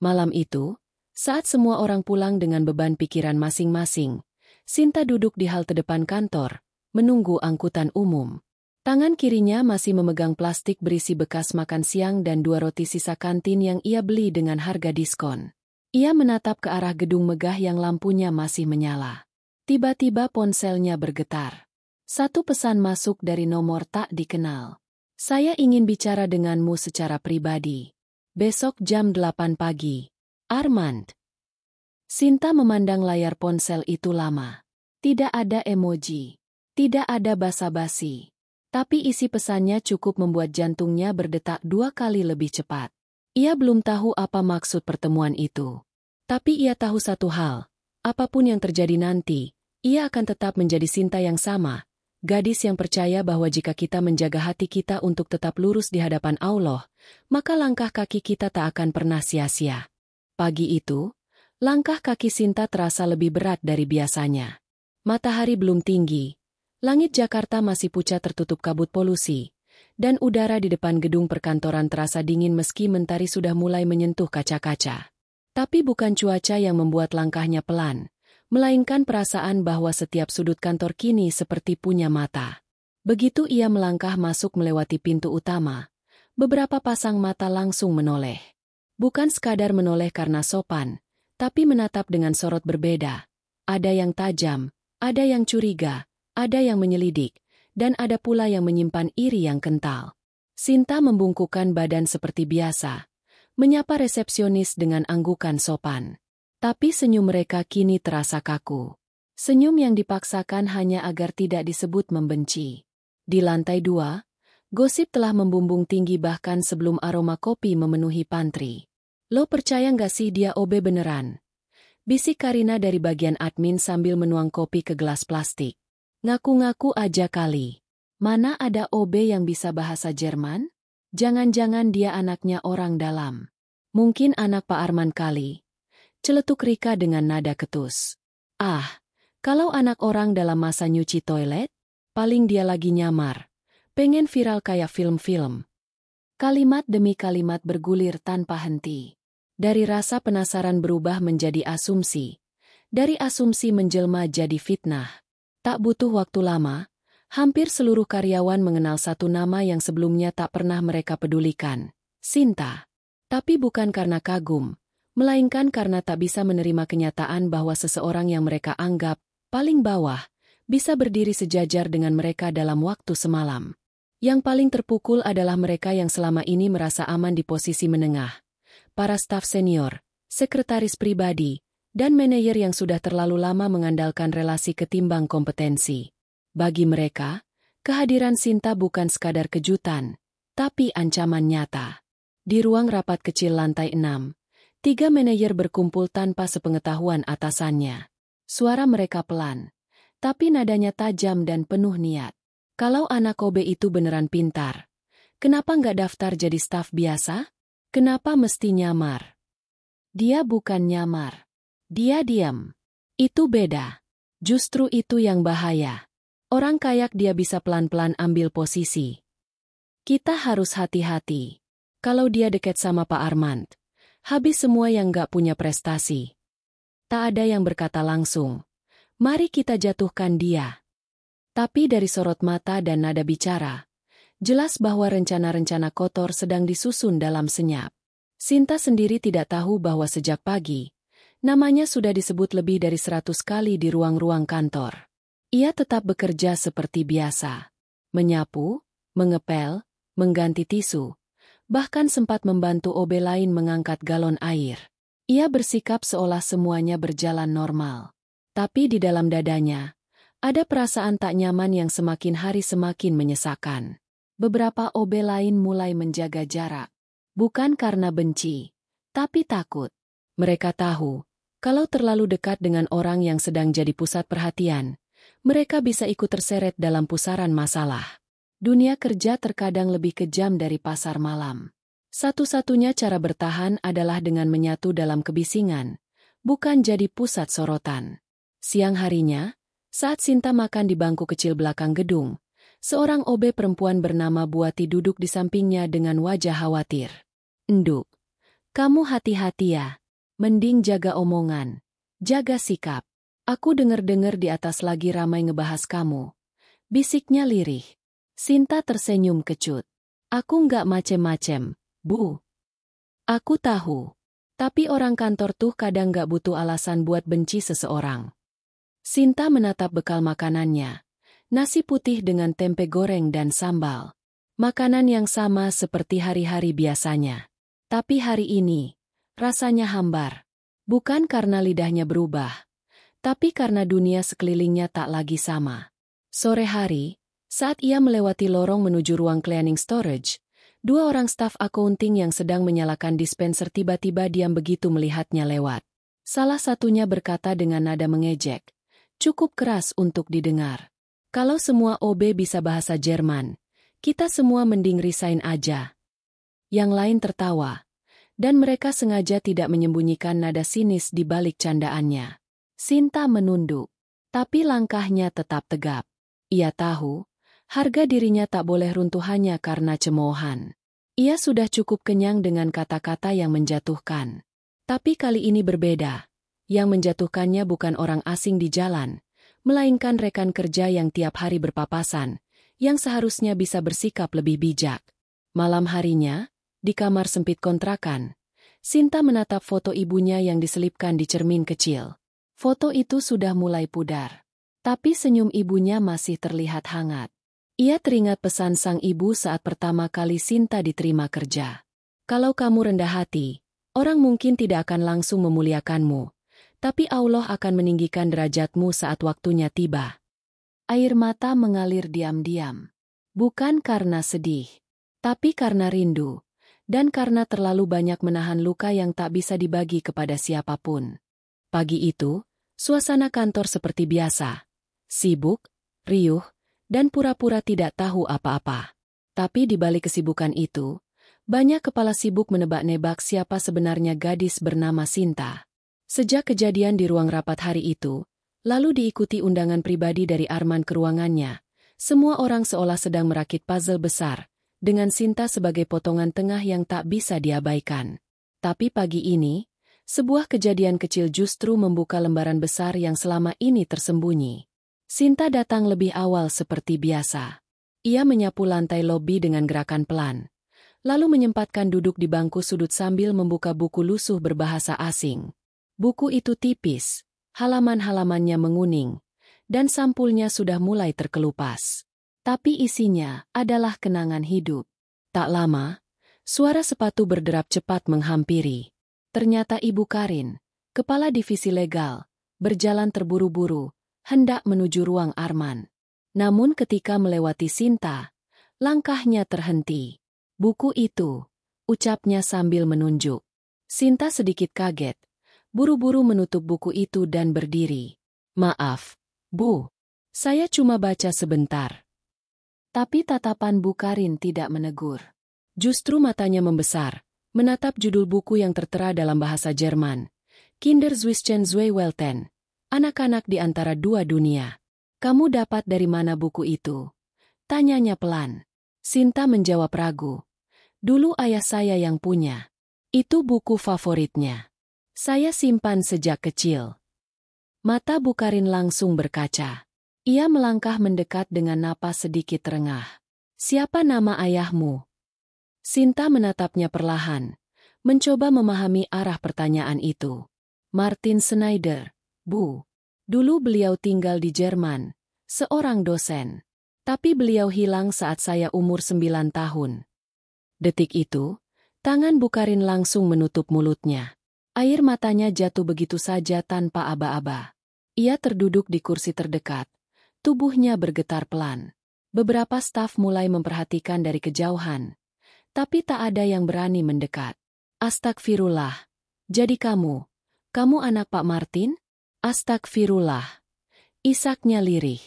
Malam itu, saat semua orang pulang dengan beban pikiran masing-masing, Sinta duduk di halte depan kantor, menunggu angkutan umum. Tangan kirinya masih memegang plastik berisi bekas makan siang dan 2 roti sisa kantin yang ia beli dengan harga diskon. Ia menatap ke arah gedung megah yang lampunya masih menyala. Tiba-tiba ponselnya bergetar. Satu pesan masuk dari nomor tak dikenal. Saya ingin bicara denganmu secara pribadi. Besok jam 8 pagi. Armand. Sinta memandang layar ponsel itu lama. Tidak ada emoji. Tidak ada basa-basi. Tapi isi pesannya cukup membuat jantungnya berdetak 2 kali lebih cepat. Ia belum tahu apa maksud pertemuan itu. Tapi ia tahu satu hal. Apapun yang terjadi nanti, ia akan tetap menjadi Sinta yang sama. Gadis yang percaya bahwa jika kita menjaga hati kita untuk tetap lurus di hadapan Allah, maka langkah kaki kita tak akan pernah sia-sia. Pagi itu, langkah kaki Sinta terasa lebih berat dari biasanya. Matahari belum tinggi, langit Jakarta masih pucat tertutup kabut polusi, dan udara di depan gedung perkantoran terasa dingin meski mentari sudah mulai menyentuh kaca-kaca. Tapi bukan cuaca yang membuat langkahnya pelan, melainkan perasaan bahwa setiap sudut kantor kini seperti punya mata. Begitu ia melangkah masuk melewati pintu utama, beberapa pasang mata langsung menoleh. Bukan sekadar menoleh karena sopan, tapi menatap dengan sorot berbeda. Ada yang tajam, ada yang curiga, ada yang menyelidik, dan ada pula yang menyimpan iri yang kental. Sinta membungkukkan badan seperti biasa, menyapa resepsionis dengan anggukan sopan. Tapi senyum mereka kini terasa kaku. Senyum yang dipaksakan hanya agar tidak disebut membenci. Di lantai 2, gosip telah membumbung tinggi bahkan sebelum aroma kopi memenuhi pantry. Lo percaya nggak sih dia OB beneran? Bisik Karina dari bagian admin sambil menuang kopi ke gelas plastik. Ngaku-ngaku aja kali. Mana ada OB yang bisa bahasa Jerman? Jangan-jangan dia anaknya orang dalam. Mungkin anak Pak Arman kali. Celetuk Rika dengan nada ketus. Ah, kalau anak orang dalam masa nyuci toilet, paling dia lagi nyamar. Pengen viral kayak film-film. Kalimat demi kalimat bergulir tanpa henti. Dari rasa penasaran berubah menjadi asumsi. Dari asumsi menjelma jadi fitnah. Tak butuh waktu lama, hampir seluruh karyawan mengenal satu nama yang sebelumnya tak pernah mereka pedulikan. Sinta. Tapi bukan karena kagum, melainkan karena tak bisa menerima kenyataan bahwa seseorang yang mereka anggap paling bawah bisa berdiri sejajar dengan mereka dalam waktu semalam. Yang paling terpukul adalah mereka yang selama ini merasa aman di posisi menengah. Para staf senior, sekretaris pribadi, dan manajer yang sudah terlalu lama mengandalkan relasi ketimbang kompetensi. Bagi mereka, kehadiran Sinta bukan sekadar kejutan, tapi ancaman nyata. Di ruang rapat kecil lantai 6, 3 manajer berkumpul tanpa sepengetahuan atasannya. Suara mereka pelan, tapi nadanya tajam dan penuh niat. Kalau anak Kobe itu beneran pintar, kenapa nggak daftar jadi staf biasa? Kenapa mesti nyamar? Dia bukan nyamar. Dia diam. Itu beda. Justru itu yang bahaya. Orang kayak dia bisa pelan-pelan ambil posisi. Kita harus hati-hati. Kalau dia deket sama Pak Armand, habis semua yang nggak punya prestasi. Tak ada yang berkata langsung, mari kita jatuhkan dia. Tapi dari sorot mata dan nada bicara, jelas bahwa rencana-rencana kotor sedang disusun dalam senyap. Sinta sendiri tidak tahu bahwa sejak pagi, namanya sudah disebut lebih dari 100 kali di ruang-ruang kantor. Ia tetap bekerja seperti biasa. Menyapu, mengepel, mengganti tisu, bahkan sempat membantu OB lain mengangkat galon air. Ia bersikap seolah semuanya berjalan normal. Tapi di dalam dadanya, ada perasaan tak nyaman yang semakin hari semakin menyesakan. Beberapa OB lain mulai menjaga jarak. Bukan karena benci, tapi takut. Mereka tahu, kalau terlalu dekat dengan orang yang sedang jadi pusat perhatian, mereka bisa ikut terseret dalam pusaran masalah. Dunia kerja terkadang lebih kejam dari pasar malam. Satu-satunya cara bertahan adalah dengan menyatu dalam kebisingan, bukan jadi pusat sorotan. Siang harinya, saat Sinta makan di bangku kecil belakang gedung, seorang OB perempuan bernama Buati duduk di sampingnya dengan wajah khawatir. Nduk, kamu hati-hati ya. Mending jaga omongan, jaga sikap. Aku dengar-dengar di atas lagi ramai ngebahas kamu. Bisiknya lirih. Sinta tersenyum kecut. Aku nggak macem-macem, Bu. Aku tahu. Tapi orang kantor tuh kadang nggak butuh alasan buat benci seseorang. Sinta menatap bekal makanannya. Nasi putih dengan tempe goreng dan sambal. Makanan yang sama seperti hari-hari biasanya. Tapi hari ini, rasanya hambar. Bukan karena lidahnya berubah, tapi karena dunia sekelilingnya tak lagi sama. Sore hari, saat ia melewati lorong menuju ruang cleaning storage, 2 orang staf accounting yang sedang menyalakan dispenser tiba-tiba diam begitu melihatnya lewat. Salah satunya berkata dengan nada mengejek, cukup keras untuk didengar. Kalau semua OB bisa bahasa Jerman, kita semua mending resign aja. Yang lain tertawa, dan mereka sengaja tidak menyembunyikan nada sinis di balik candaannya. Sinta menunduk, tapi langkahnya tetap tegap. Ia tahu, harga dirinya tak boleh runtuh hanya karena cemoohan. Ia sudah cukup kenyang dengan kata-kata yang menjatuhkan. Tapi kali ini berbeda. Yang menjatuhkannya bukan orang asing di jalan, melainkan rekan kerja yang tiap hari berpapasan, yang seharusnya bisa bersikap lebih bijak. Malam harinya, di kamar sempit kontrakan, Sinta menatap foto ibunya yang diselipkan di cermin kecil. Foto itu sudah mulai pudar, tapi senyum ibunya masih terlihat hangat. Ia teringat pesan sang ibu saat pertama kali Sinta diterima kerja. Kalau kamu rendah hati, orang mungkin tidak akan langsung memuliakanmu, tapi Allah akan meninggikan derajatmu saat waktunya tiba. Air mata mengalir diam-diam. Bukan karena sedih, tapi karena rindu, dan karena terlalu banyak menahan luka yang tak bisa dibagi kepada siapapun. Pagi itu, suasana kantor seperti biasa. Sibuk, riuh, dan pura-pura tidak tahu apa-apa. Tapi di balik kesibukan itu, banyak kepala sibuk menebak-nebak siapa sebenarnya gadis bernama Sinta. Sejak kejadian di ruang rapat hari itu, lalu diikuti undangan pribadi dari Arman ke ruangannya, semua orang seolah sedang merakit puzzle besar, dengan Sinta sebagai potongan tengah yang tak bisa diabaikan. Tapi pagi ini, sebuah kejadian kecil justru membuka lembaran besar yang selama ini tersembunyi. Sinta datang lebih awal seperti biasa. Ia menyapu lantai lobi dengan gerakan pelan, lalu menyempatkan duduk di bangku sudut sambil membuka buku lusuh berbahasa asing. Buku itu tipis, halaman-halamannya menguning, dan sampulnya sudah mulai terkelupas. Tapi isinya adalah kenangan hidup. Tak lama, suara sepatu berderap cepat menghampiri. Ternyata Ibu Karin, kepala divisi legal, berjalan terburu-buru, hendak menuju ruang Arman. Namun ketika melewati Sinta, langkahnya terhenti. Buku itu, ucapnya sambil menunjuk. Sinta sedikit kaget, buru-buru menutup buku itu dan berdiri. Maaf, Bu, saya cuma baca sebentar. Tapi tatapan Bu Karin tidak menegur. Justru matanya membesar, menatap judul buku yang tertera dalam bahasa Jerman. Kinderzwischen zwei Welten. Anak-anak di antara dua dunia. Kamu dapat dari mana buku itu? Tanyanya pelan. Sinta menjawab ragu. Dulu ayah saya yang punya. Itu buku favoritnya. Saya simpan sejak kecil. Mata Bu Karin langsung berkaca. Ia melangkah mendekat dengan napas sedikit terengah. Siapa nama ayahmu? Sinta menatapnya perlahan, mencoba memahami arah pertanyaan itu. Martin Schneider, Bu. Dulu beliau tinggal di Jerman, seorang dosen. Tapi beliau hilang saat saya umur 9 tahun. Detik itu, tangan Bu Karin langsung menutup mulutnya. Air matanya jatuh begitu saja tanpa aba-aba. Ia terduduk di kursi terdekat. Tubuhnya bergetar pelan. Beberapa staf mulai memperhatikan dari kejauhan. Tapi tak ada yang berani mendekat. Astagfirullah. Jadi kamu anak Pak Martin? Astagfirullah. Isaknya lirih.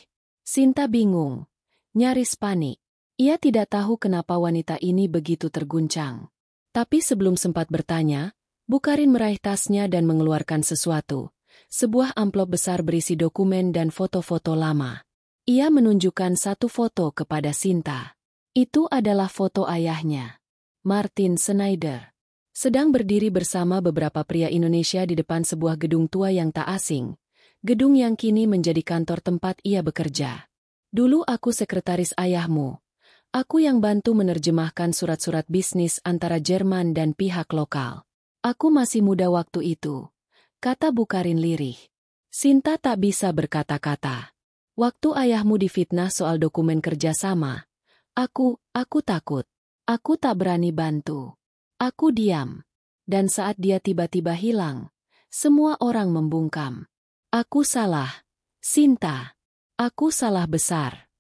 Sinta bingung, nyaris panik. Ia tidak tahu kenapa wanita ini begitu terguncang. Tapi sebelum sempat bertanya, Bu Karin meraih tasnya dan mengeluarkan sesuatu. Sebuah amplop besar berisi dokumen dan foto-foto lama. Ia menunjukkan satu foto kepada Sinta. Itu adalah foto ayahnya, Martin Schneider. Sedang berdiri bersama beberapa pria Indonesia di depan sebuah gedung tua yang tak asing. Gedung yang kini menjadi kantor tempat ia bekerja. Dulu aku sekretaris ayahmu. Aku yang bantu menerjemahkan surat-surat bisnis antara Jerman dan pihak lokal. Aku masih muda waktu itu, kata Bu Karin lirih. Sinta tak bisa berkata-kata. Waktu ayahmu difitnah soal dokumen kerjasama, aku takut. Aku tak berani bantu. Aku diam. Dan saat dia tiba-tiba hilang, semua orang membungkam. Aku salah, Sinta. Aku salah besar.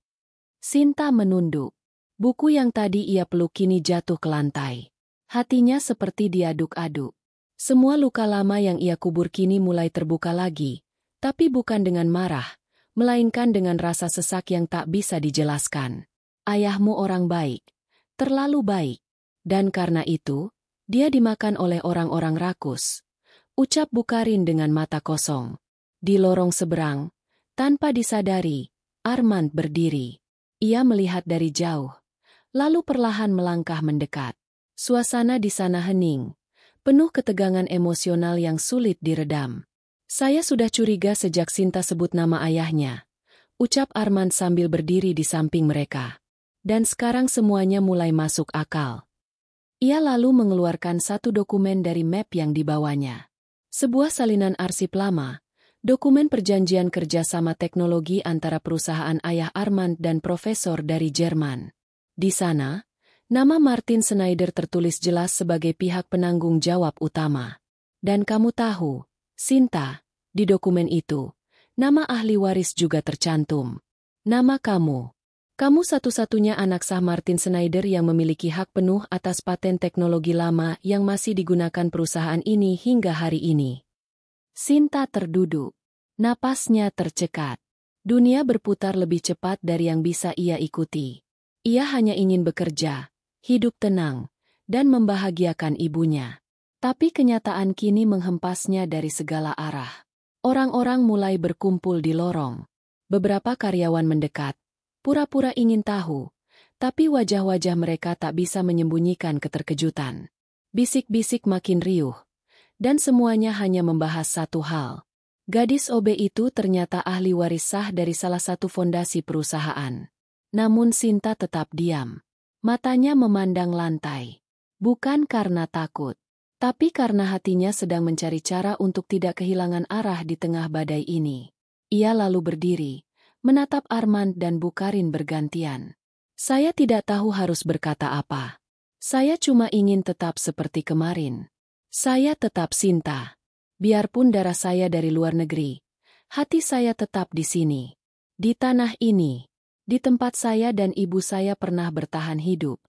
Sinta menunduk. Buku yang tadi ia peluk kini jatuh ke lantai. Hatinya seperti diaduk-aduk. Semua luka lama yang ia kubur kini mulai terbuka lagi, tapi bukan dengan marah, melainkan dengan rasa sesak yang tak bisa dijelaskan. Ayahmu orang baik, terlalu baik. Dan karena itu, dia dimakan oleh orang-orang rakus. Ucap Bu Karin dengan mata kosong. Di lorong seberang, tanpa disadari, Armand berdiri. Ia melihat dari jauh, lalu perlahan melangkah mendekat. Suasana di sana hening, penuh ketegangan emosional yang sulit diredam. Saya sudah curiga sejak Sinta sebut nama ayahnya, ucap Armand sambil berdiri di samping mereka. Dan sekarang semuanya mulai masuk akal. Ia lalu mengeluarkan satu dokumen dari map yang dibawanya. Sebuah salinan arsip lama, dokumen perjanjian kerjasama teknologi antara perusahaan ayah Armand dan profesor dari Jerman. Di sana, nama Martin Schneider tertulis jelas sebagai pihak penanggung jawab utama. Dan kamu tahu, Sinta, di dokumen itu, nama ahli waris juga tercantum. Nama kamu. Kamu satu-satunya anak sah Martin Schneider yang memiliki hak penuh atas paten teknologi lama yang masih digunakan perusahaan ini hingga hari ini. Sinta terduduk. Napasnya tercekat. Dunia berputar lebih cepat dari yang bisa ia ikuti. Ia hanya ingin bekerja, hidup tenang, dan membahagiakan ibunya. Tapi kenyataan kini menghempasnya dari segala arah. Orang-orang mulai berkumpul di lorong. Beberapa karyawan mendekat, pura-pura ingin tahu, tapi wajah-wajah mereka tak bisa menyembunyikan keterkejutan. Bisik-bisik makin riuh, dan semuanya hanya membahas satu hal. Gadis OB itu ternyata ahli waris sah dari salah satu fondasi perusahaan. Namun Sinta tetap diam. Matanya memandang lantai. Bukan karena takut, tapi karena hatinya sedang mencari cara untuk tidak kehilangan arah di tengah badai ini. Ia lalu berdiri, menatap Armand dan Bukarin bergantian. Saya tidak tahu harus berkata apa. Saya cuma ingin tetap seperti kemarin. Saya tetap Sinta. Biarpun darah saya dari luar negeri, hati saya tetap di sini. Di tanah ini, di tempat saya dan ibu saya pernah bertahan hidup.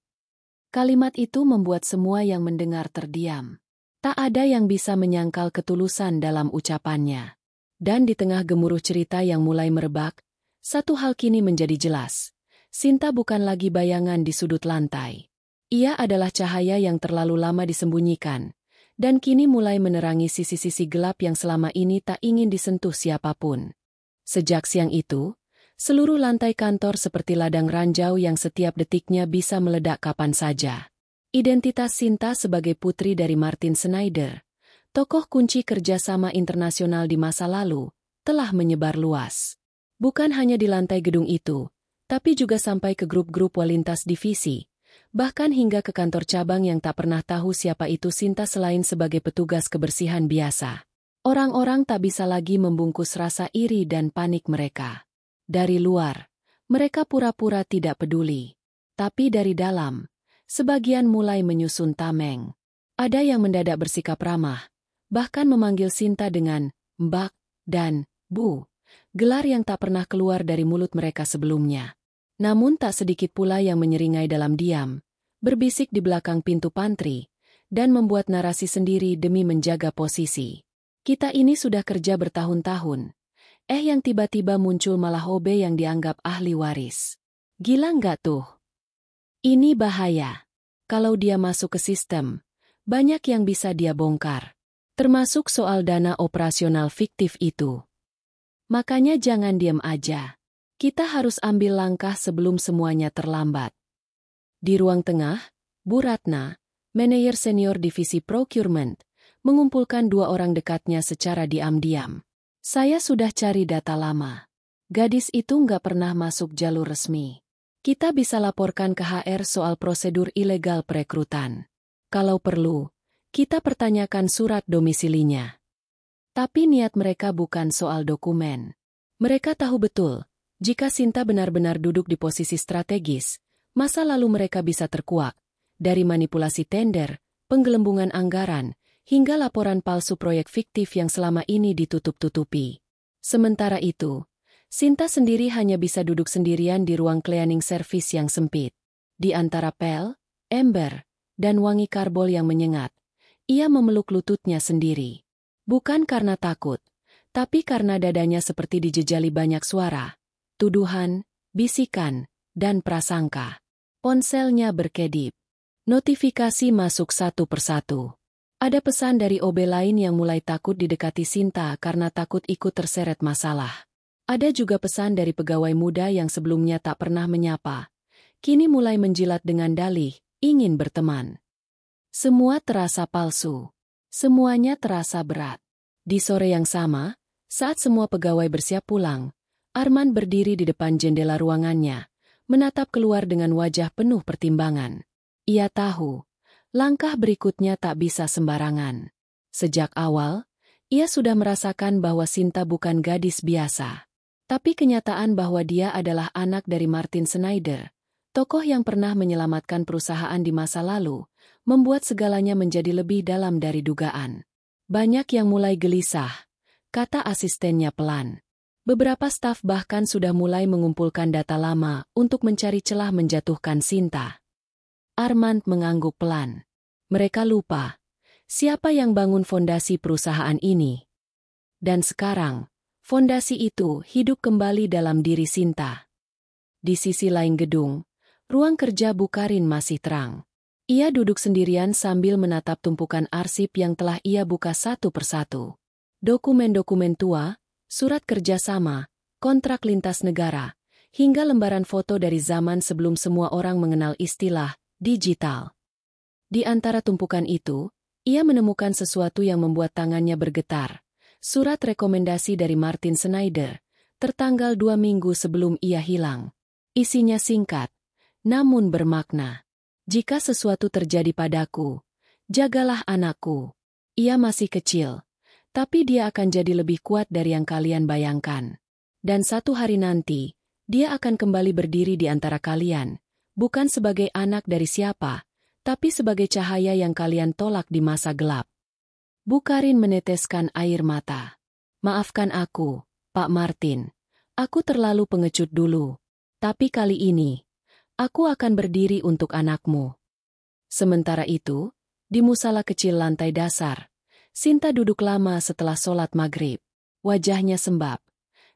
Kalimat itu membuat semua yang mendengar terdiam. Tak ada yang bisa menyangkal ketulusan dalam ucapannya. Dan di tengah gemuruh cerita yang mulai merebak, satu hal kini menjadi jelas. Sinta bukan lagi bayangan di sudut lantai. Ia adalah cahaya yang terlalu lama disembunyikan, dan kini mulai menerangi sisi-sisi gelap yang selama ini tak ingin disentuh siapapun. Sejak siang itu, seluruh lantai kantor seperti ladang ranjau yang setiap detiknya bisa meledak kapan saja. Identitas Sinta sebagai putri dari Martin Schneider, tokoh kunci kerjasama internasional di masa lalu, telah menyebar luas. Bukan hanya di lantai gedung itu, tapi juga sampai ke grup-grup walintas divisi, bahkan hingga ke kantor cabang yang tak pernah tahu siapa itu Sinta selain sebagai petugas kebersihan biasa. Orang-orang tak bisa lagi membungkus rasa iri dan panik mereka. Dari luar, mereka pura-pura tidak peduli. Tapi dari dalam, sebagian mulai menyusun tameng. Ada yang mendadak bersikap ramah, bahkan memanggil Sinta dengan Mbak dan Bu, gelar yang tak pernah keluar dari mulut mereka sebelumnya. Namun tak sedikit pula yang menyeringai dalam diam, berbisik di belakang pintu pantry, dan membuat narasi sendiri demi menjaga posisi. Kita ini sudah kerja bertahun-tahun. Yang tiba-tiba muncul malah OB yang dianggap ahli waris. Gila nggak tuh? Ini bahaya. Kalau dia masuk ke sistem, banyak yang bisa dia bongkar. Termasuk soal dana operasional fiktif itu. Makanya jangan diam aja. Kita harus ambil langkah sebelum semuanya terlambat. Di ruang tengah, Bu Ratna, manajer senior divisi procurement, mengumpulkan dua orang dekatnya secara diam-diam. Saya sudah cari data lama. Gadis itu nggak pernah masuk jalur resmi. Kita bisa laporkan ke HR soal prosedur ilegal perekrutan. Kalau perlu, kita pertanyakan surat domisilinya. Tapi niat mereka bukan soal dokumen. Mereka tahu betul, jika Sinta benar-benar duduk di posisi strategis, masa lalu mereka bisa terkuak, dari manipulasi tender, penggelembungan anggaran, hingga laporan palsu proyek fiktif yang selama ini ditutup-tutupi. Sementara itu, Sinta sendiri hanya bisa duduk sendirian di ruang cleaning service yang sempit. Di antara pel, ember, dan wangi karbol yang menyengat, ia memeluk lututnya sendiri. Bukan karena takut, tapi karena dadanya seperti dijejali banyak suara, tuduhan, bisikan, dan prasangka. Ponselnya berkedip. Notifikasi masuk satu persatu. Ada pesan dari OB lain yang mulai takut didekati Sinta karena takut ikut terseret masalah. Ada juga pesan dari pegawai muda yang sebelumnya tak pernah menyapa. Kini mulai menjilat dengan dalih, ingin berteman. Semua terasa palsu. Semuanya terasa berat. Di sore yang sama, saat semua pegawai bersiap pulang, Arman berdiri di depan jendela ruangannya, menatap keluar dengan wajah penuh pertimbangan. Ia tahu, langkah berikutnya tak bisa sembarangan. Sejak awal, ia sudah merasakan bahwa Sinta bukan gadis biasa. Tapi kenyataan bahwa dia adalah anak dari Martin Schneider, tokoh yang pernah menyelamatkan perusahaan di masa lalu, membuat segalanya menjadi lebih dalam dari dugaan. Banyak yang mulai gelisah, kata asistennya pelan. Beberapa staf bahkan sudah mulai mengumpulkan data lama untuk mencari celah menjatuhkan Sinta. Armand mengangguk pelan. Mereka lupa siapa yang bangun fondasi perusahaan ini. Dan sekarang, fondasi itu hidup kembali dalam diri Sinta. Di sisi lain gedung, ruang kerja Bukarin masih terang. Ia duduk sendirian sambil menatap tumpukan arsip yang telah ia buka satu persatu. Dokumen-dokumen tua, surat kerjasama, kontrak lintas negara, hingga lembaran foto dari zaman sebelum semua orang mengenal istilah digital. Di antara tumpukan itu, ia menemukan sesuatu yang membuat tangannya bergetar. Surat rekomendasi dari Martin Schneider, tertanggal 2 minggu sebelum ia hilang. Isinya singkat, namun bermakna. Jika sesuatu terjadi padaku, jagalah anakku. Ia masih kecil, tapi dia akan jadi lebih kuat dari yang kalian bayangkan. Dan satu hari nanti, dia akan kembali berdiri di antara kalian, bukan sebagai anak dari siapa, tapi sebagai cahaya yang kalian tolak di masa gelap. Bukarin meneteskan air mata. Maafkan aku, Pak Martin. Aku terlalu pengecut dulu. Tapi kali ini, aku akan berdiri untuk anakmu. Sementara itu, di musala kecil lantai dasar, Sinta duduk lama setelah sholat maghrib. Wajahnya sembab,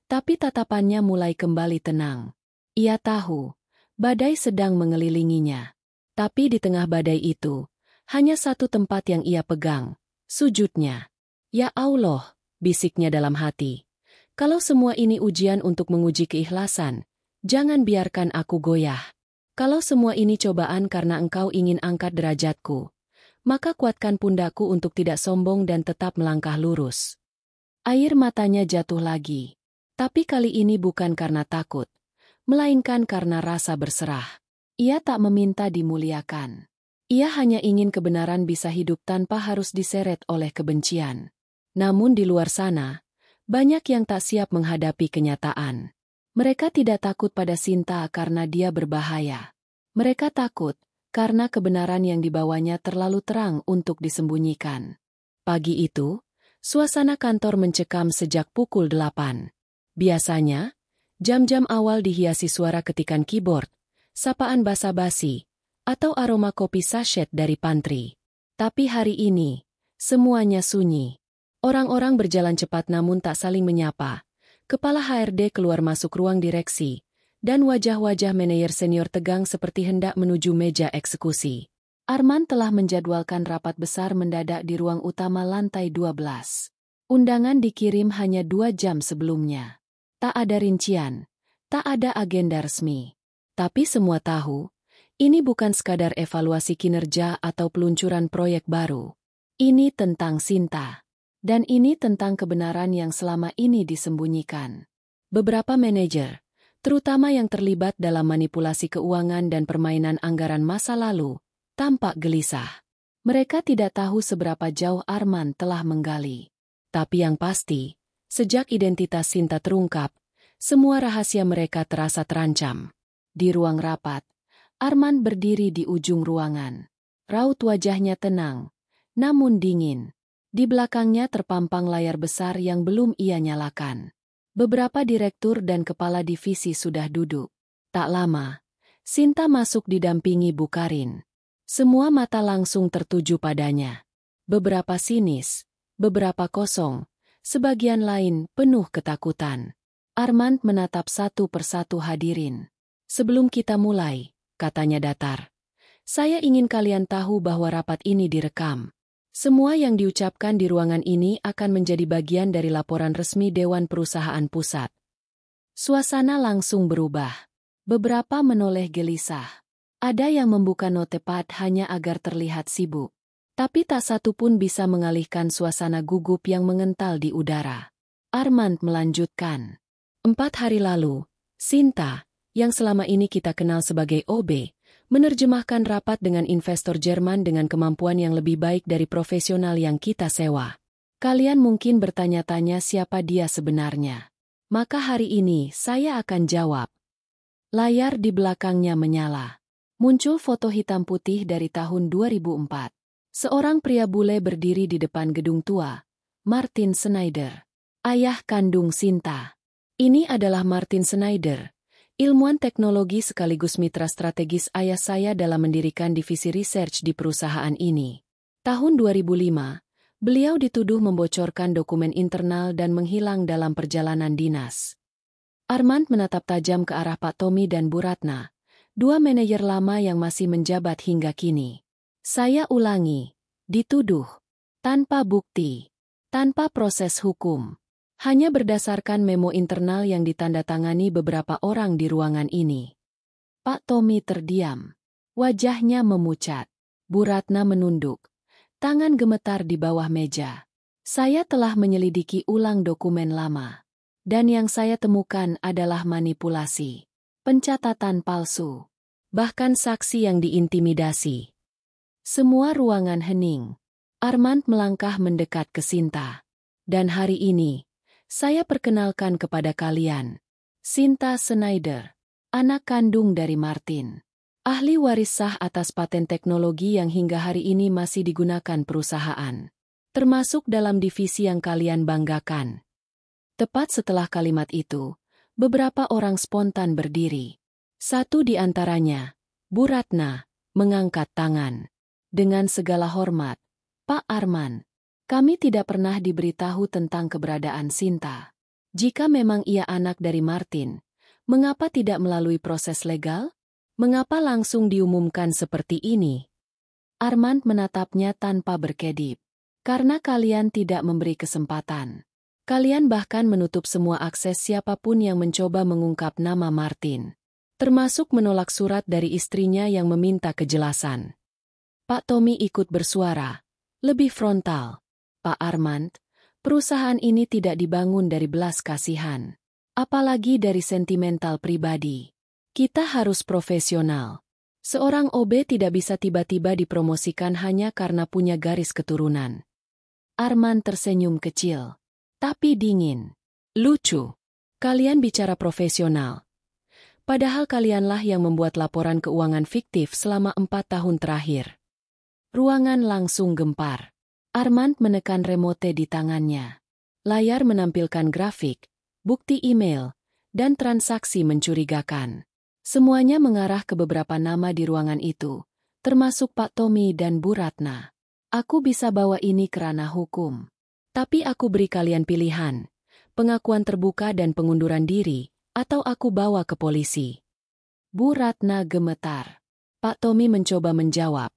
tapi tatapannya mulai kembali tenang. Ia tahu, badai sedang mengelilinginya. Tapi di tengah badai itu, hanya satu tempat yang ia pegang, sujudnya. Ya Allah, bisiknya dalam hati. Kalau semua ini ujian untuk menguji keikhlasan, jangan biarkan aku goyah. Kalau semua ini cobaan karena engkau ingin angkat derajatku, maka kuatkan pundakku untuk tidak sombong dan tetap melangkah lurus. Air matanya jatuh lagi. Tapi kali ini bukan karena takut, melainkan karena rasa berserah. Ia tak meminta dimuliakan. Ia hanya ingin kebenaran bisa hidup tanpa harus diseret oleh kebencian. Namun di luar sana, banyak yang tak siap menghadapi kenyataan. Mereka tidak takut pada Sinta karena dia berbahaya. Mereka takut karena kebenaran yang dibawanya terlalu terang untuk disembunyikan. Pagi itu, suasana kantor mencekam sejak pukul 8. Biasanya, jam-jam awal dihiasi suara ketikan keyboard, sapaan basa-basi, atau aroma kopi sachet dari pantry. Tapi hari ini, semuanya sunyi. Orang-orang berjalan cepat namun tak saling menyapa. Kepala HRD keluar masuk ruang direksi, dan wajah-wajah manajer senior tegang seperti hendak menuju meja eksekusi. Arman telah menjadwalkan rapat besar mendadak di ruang utama lantai 12. Undangan dikirim hanya 2 jam sebelumnya. Tak ada rincian, tak ada agenda resmi. Tapi semua tahu, ini bukan sekadar evaluasi kinerja atau peluncuran proyek baru. Ini tentang Sinta. Dan ini tentang kebenaran yang selama ini disembunyikan. Beberapa manajer, terutama yang terlibat dalam manipulasi keuangan dan permainan anggaran masa lalu, tampak gelisah. Mereka tidak tahu seberapa jauh Arman telah menggali. Tapi yang pasti, sejak identitas Sinta terungkap, semua rahasia mereka terasa terancam. Di ruang rapat, Arman berdiri di ujung ruangan. Raut wajahnya tenang, namun dingin. Di belakangnya terpampang layar besar yang belum ia nyalakan. Beberapa direktur dan kepala divisi sudah duduk. Tak lama, Sinta masuk didampingi Bukarin. Semua mata langsung tertuju padanya. Beberapa sinis, beberapa kosong, sebagian lain penuh ketakutan. Armand menatap satu persatu hadirin. Sebelum kita mulai, katanya datar, saya ingin kalian tahu bahwa rapat ini direkam. Semua yang diucapkan di ruangan ini akan menjadi bagian dari laporan resmi Dewan Perusahaan Pusat. Suasana langsung berubah. Beberapa menoleh gelisah. Ada yang membuka notepad hanya agar terlihat sibuk. Tapi tak satu pun bisa mengalihkan suasana gugup yang mengental di udara. Armand melanjutkan. 4 hari lalu, Sinta, yang selama ini kita kenal sebagai OB, menerjemahkan rapat dengan investor Jerman dengan kemampuan yang lebih baik dari profesional yang kita sewa. Kalian mungkin bertanya-tanya siapa dia sebenarnya. Maka hari ini saya akan jawab. Layar di belakangnya menyala. Muncul foto hitam putih dari tahun 2004. Seorang pria bule berdiri di depan gedung tua, Martin Schneider. Ayah kandung Sinta. Ini adalah Martin Schneider, ilmuwan teknologi sekaligus mitra strategis ayah saya dalam mendirikan divisi research di perusahaan ini. Tahun 2005, beliau dituduh membocorkan dokumen internal dan menghilang dalam perjalanan dinas. Armand menatap tajam ke arah Pak Tommy dan Bu Ratna, dua manajer lama yang masih menjabat hingga kini. Saya ulangi, dituduh, tanpa bukti, tanpa proses hukum. Hanya berdasarkan memo internal yang ditandatangani beberapa orang di ruangan ini. Pak Tommy terdiam. Wajahnya memucat. Bu Ratna menunduk. Tangan gemetar di bawah meja. Saya telah menyelidiki ulang dokumen lama. Dan yang saya temukan adalah manipulasi. Pencatatan palsu. Bahkan saksi yang diintimidasi. Semua ruangan hening. Armand melangkah mendekat ke Sinta. Dan hari ini, saya perkenalkan kepada kalian, Sinta Schneider, anak kandung dari Martin. Ahli waris sah atas paten teknologi yang hingga hari ini masih digunakan perusahaan. Termasuk dalam divisi yang kalian banggakan. Tepat setelah kalimat itu, beberapa orang spontan berdiri. Satu di antaranya, Bu Ratna, mengangkat tangan. Dengan segala hormat, Pak Armand. Kami tidak pernah diberitahu tentang keberadaan Sinta. Jika memang ia anak dari Martin, mengapa tidak melalui proses legal? Mengapa langsung diumumkan seperti ini? Armand menatapnya tanpa berkedip. Karena kalian tidak memberi kesempatan. Kalian bahkan menutup semua akses siapapun yang mencoba mengungkap nama Martin. Termasuk menolak surat dari istrinya yang meminta kejelasan. Pak Tommy ikut bersuara. Lebih frontal. Pak Armand, perusahaan ini tidak dibangun dari belas kasihan. Apalagi dari sentimental pribadi. Kita harus profesional. Seorang OB tidak bisa tiba-tiba dipromosikan hanya karena punya garis keturunan. Armand tersenyum kecil. Tapi dingin. Lucu. Kalian bicara profesional. Padahal kalianlah yang membuat laporan keuangan fiktif selama 4 tahun terakhir. Ruangan langsung gempar. Armand menekan remote di tangannya. Layar menampilkan grafik, bukti email, dan transaksi mencurigakan. Semuanya mengarah ke beberapa nama di ruangan itu, termasuk Pak Tommy dan Bu Ratna. Aku bisa bawa ini ke ranah hukum. Tapi aku beri kalian pilihan, pengakuan terbuka dan pengunduran diri, atau aku bawa ke polisi. Bu Ratna gemetar. Pak Tommy mencoba menjawab,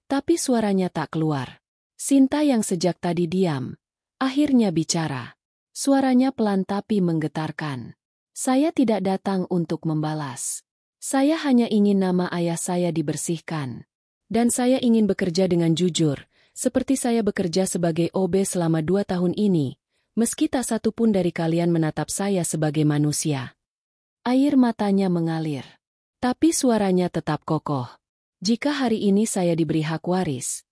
tapi suaranya tak keluar. Sinta yang sejak tadi diam, akhirnya bicara. Suaranya pelan tapi menggetarkan. Saya tidak datang untuk membalas. Saya hanya ingin nama ayah saya dibersihkan. Dan saya ingin bekerja dengan jujur, seperti saya bekerja sebagai OB selama 2 tahun ini, meski tak satu pun dari kalian menatap saya sebagai manusia. Air matanya mengalir. Tapi suaranya tetap kokoh. Jika hari ini saya diberi hak waris,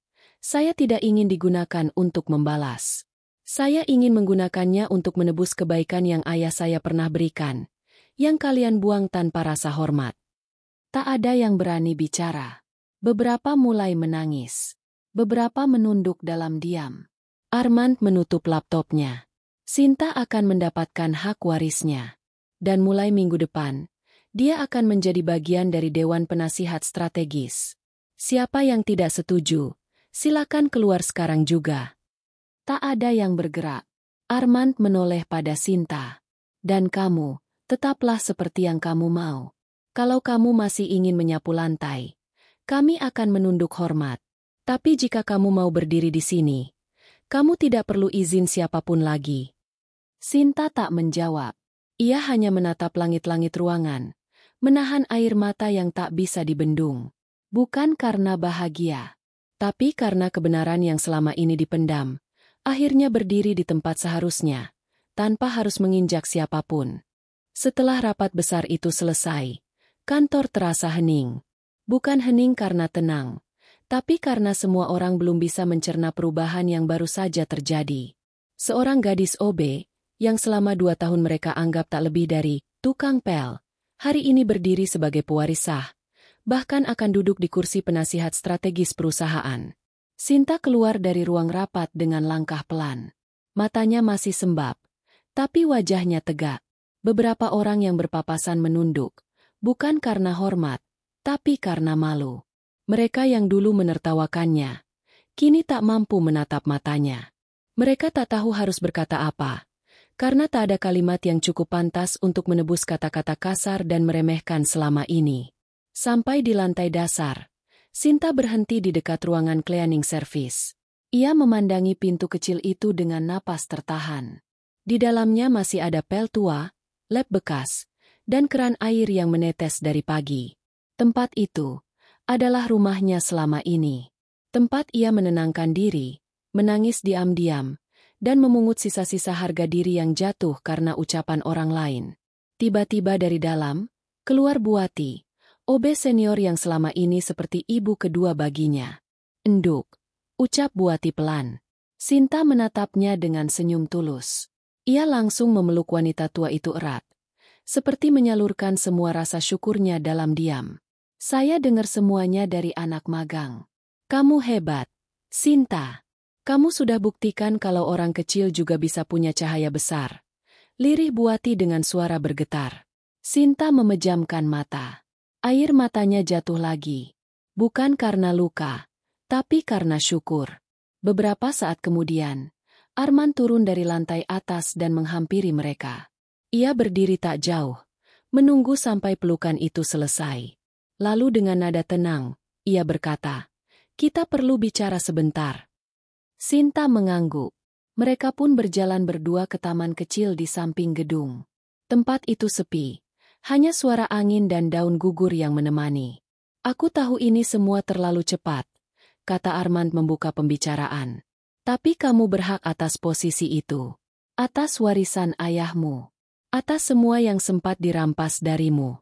saya tidak ingin digunakan untuk membalas. Saya ingin menggunakannya untuk menebus kebaikan yang ayah saya pernah berikan, yang kalian buang tanpa rasa hormat. Tak ada yang berani bicara. Beberapa mulai menangis. Beberapa menunduk dalam diam. Armand menutup laptopnya. Sinta akan mendapatkan hak warisnya. Dan mulai minggu depan, dia akan menjadi bagian dari Dewan Penasihat Strategis. Siapa yang tidak setuju, silakan keluar sekarang juga. Tak ada yang bergerak. Armand menoleh pada Sinta. Dan kamu, tetaplah seperti yang kamu mau. Kalau kamu masih ingin menyapu lantai, kami akan menunduk hormat. Tapi jika kamu mau berdiri di sini, kamu tidak perlu izin siapapun lagi. Sinta tak menjawab. Ia hanya menatap langit-langit ruangan, menahan air mata yang tak bisa dibendung. Bukan karena bahagia, Tapi karena kebenaran yang selama ini dipendam, akhirnya berdiri di tempat seharusnya, tanpa harus menginjak siapapun. Setelah rapat besar itu selesai, kantor terasa hening. Bukan hening karena tenang, tapi karena semua orang belum bisa mencerna perubahan yang baru saja terjadi. Seorang gadis OB, yang selama 2 tahun mereka anggap tak lebih dari tukang pel, hari ini berdiri sebagai pewaris sah, bahkan akan duduk di kursi penasihat strategis perusahaan. Sinta keluar dari ruang rapat dengan langkah pelan. Matanya masih sembab, tapi wajahnya tegak. Beberapa orang yang berpapasan menunduk, bukan karena hormat, tapi karena malu. Mereka yang dulu menertawakannya, kini tak mampu menatap matanya. Mereka tak tahu harus berkata apa, karena tak ada kalimat yang cukup pantas untuk menebus kata-kata kasar dan meremehkan selama ini. Sampai di lantai dasar, Sinta berhenti di dekat ruangan cleaning service. Ia memandangi pintu kecil itu dengan napas tertahan. Di dalamnya masih ada pel tua, lap bekas, dan keran air yang menetes dari pagi. Tempat itu adalah rumahnya selama ini. Tempat ia menenangkan diri, menangis diam-diam, dan memungut sisa-sisa harga diri yang jatuh karena ucapan orang lain. Tiba-tiba dari dalam, keluar Buati, OB senior yang selama ini seperti ibu kedua baginya. "Enduk," ucap Buati pelan. Sinta menatapnya dengan senyum tulus. Ia langsung memeluk wanita tua itu erat, seperti menyalurkan semua rasa syukurnya dalam diam. "Saya dengar semuanya dari anak magang. Kamu hebat, Sinta. Kamu sudah buktikan kalau orang kecil juga bisa punya cahaya besar." Lirih Buati dengan suara bergetar. Sinta memejamkan mata. Air matanya jatuh lagi. Bukan karena luka, tapi karena syukur. Beberapa saat kemudian, Arman turun dari lantai atas dan menghampiri mereka. Ia berdiri tak jauh, menunggu sampai pelukan itu selesai. Lalu dengan nada tenang, ia berkata, "Kita perlu bicara sebentar." Sinta mengangguk. Mereka pun berjalan berdua ke taman kecil di samping gedung. Tempat itu sepi, hanya suara angin dan daun gugur yang menemani. "Aku tahu ini semua terlalu cepat," kata Arman membuka pembicaraan. "Tapi kamu berhak atas posisi itu. Atas warisan ayahmu. Atas semua yang sempat dirampas darimu."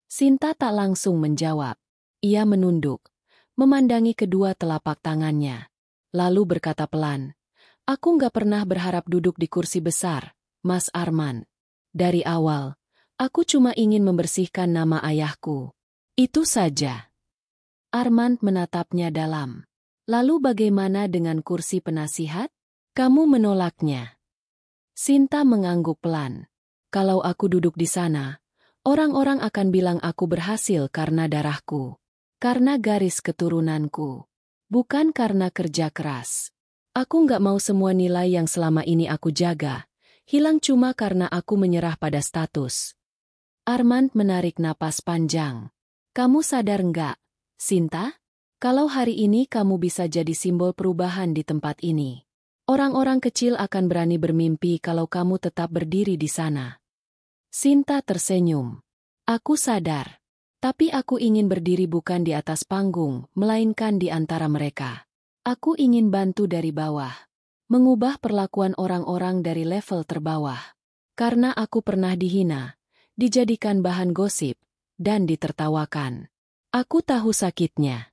Sinta tak langsung menjawab. Ia menunduk, memandangi kedua telapak tangannya. Lalu berkata pelan, "Aku nggak pernah berharap duduk di kursi besar, Mas Arman. Dari awal, aku cuma ingin membersihkan nama ayahku. Itu saja." Arman menatapnya dalam. "Lalu bagaimana dengan kursi penasihat? Kamu menolaknya?" Sinta mengangguk pelan. "Kalau aku duduk di sana, orang-orang akan bilang aku berhasil karena darahku. Karena garis keturunanku. Bukan karena kerja keras. Aku nggak mau semua nilai yang selama ini aku jaga hilang cuma karena aku menyerah pada status." Arman menarik napas panjang. "Kamu sadar nggak, Sinta? Kalau hari ini kamu bisa jadi simbol perubahan di tempat ini. Orang-orang kecil akan berani bermimpi kalau kamu tetap berdiri di sana." Sinta tersenyum. "Aku sadar. Tapi aku ingin berdiri bukan di atas panggung, melainkan di antara mereka. Aku ingin bantu dari bawah. Mengubah perlakuan orang-orang dari level terbawah. Karena aku pernah dihina, dijadikan bahan gosip, dan ditertawakan. Aku tahu sakitnya."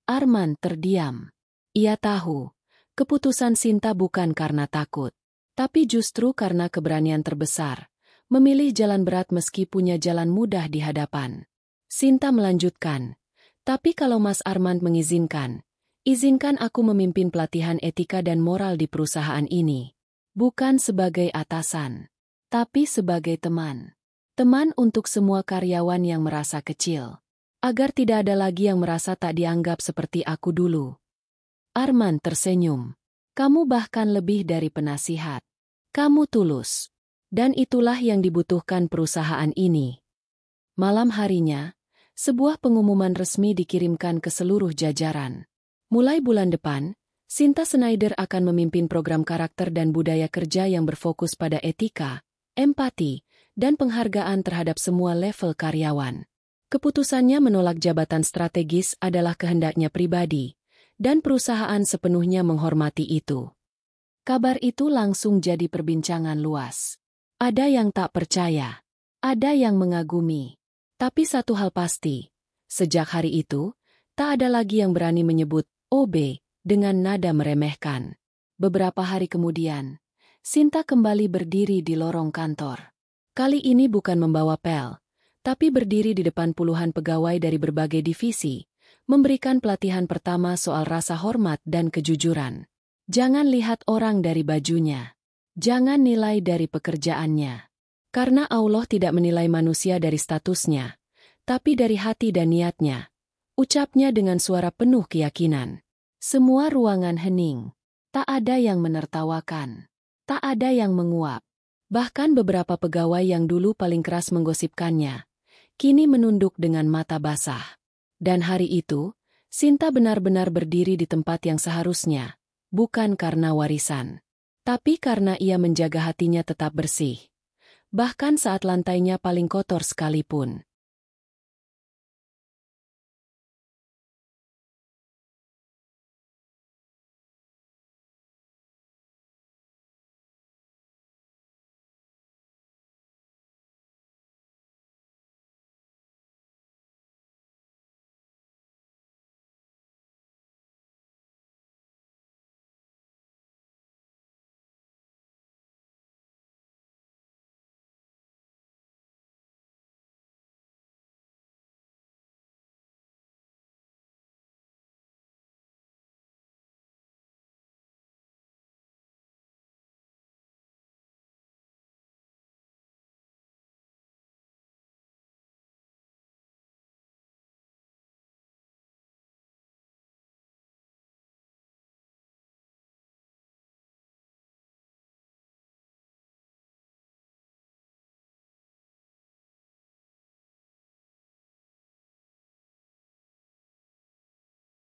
Arman terdiam. Ia tahu, keputusan Sinta bukan karena takut, tapi justru karena keberanian terbesar, memilih jalan berat meski punya jalan mudah di hadapan. Sinta melanjutkan, "Tapi kalau Mas Arman mengizinkan, izinkan aku memimpin pelatihan etika dan moral di perusahaan ini. Bukan sebagai atasan, tapi sebagai teman. Teman untuk semua karyawan yang merasa kecil. Agar tidak ada lagi yang merasa tak dianggap seperti aku dulu." Arman tersenyum. "Kamu bahkan lebih dari penasihat. Kamu tulus. Dan itulah yang dibutuhkan perusahaan ini." Malam harinya, sebuah pengumuman resmi dikirimkan ke seluruh jajaran. Mulai bulan depan, Sinta Schneider akan memimpin program karakter dan budaya kerja yang berfokus pada etika, empati, dan penghargaan terhadap semua level karyawan. Keputusannya menolak jabatan strategis adalah kehendaknya pribadi, dan perusahaan sepenuhnya menghormati itu. Kabar itu langsung jadi perbincangan luas. Ada yang tak percaya, ada yang mengagumi. Tapi satu hal pasti, sejak hari itu, tak ada lagi yang berani menyebut OB dengan nada meremehkan. Beberapa hari kemudian, Sinta kembali berdiri di lorong kantor. Kali ini bukan membawa pel, tapi berdiri di depan puluhan pegawai dari berbagai divisi, memberikan pelatihan pertama soal rasa hormat dan kejujuran. Jangan lihat orang dari bajunya. Jangan nilai dari pekerjaannya. Karena Allah tidak menilai manusia dari statusnya, tapi dari hati dan niatnya. Ucapnya dengan suara penuh keyakinan. Semua ruangan hening. Tak ada yang menertawakan. Tak ada yang menguap. Bahkan beberapa pegawai yang dulu paling keras menggosipkannya, kini menunduk dengan mata basah. Dan hari itu, Sinta benar-benar berdiri di tempat yang seharusnya, bukan karena warisan, tapi karena ia menjaga hatinya tetap bersih. Bahkan saat lantainya paling kotor sekalipun.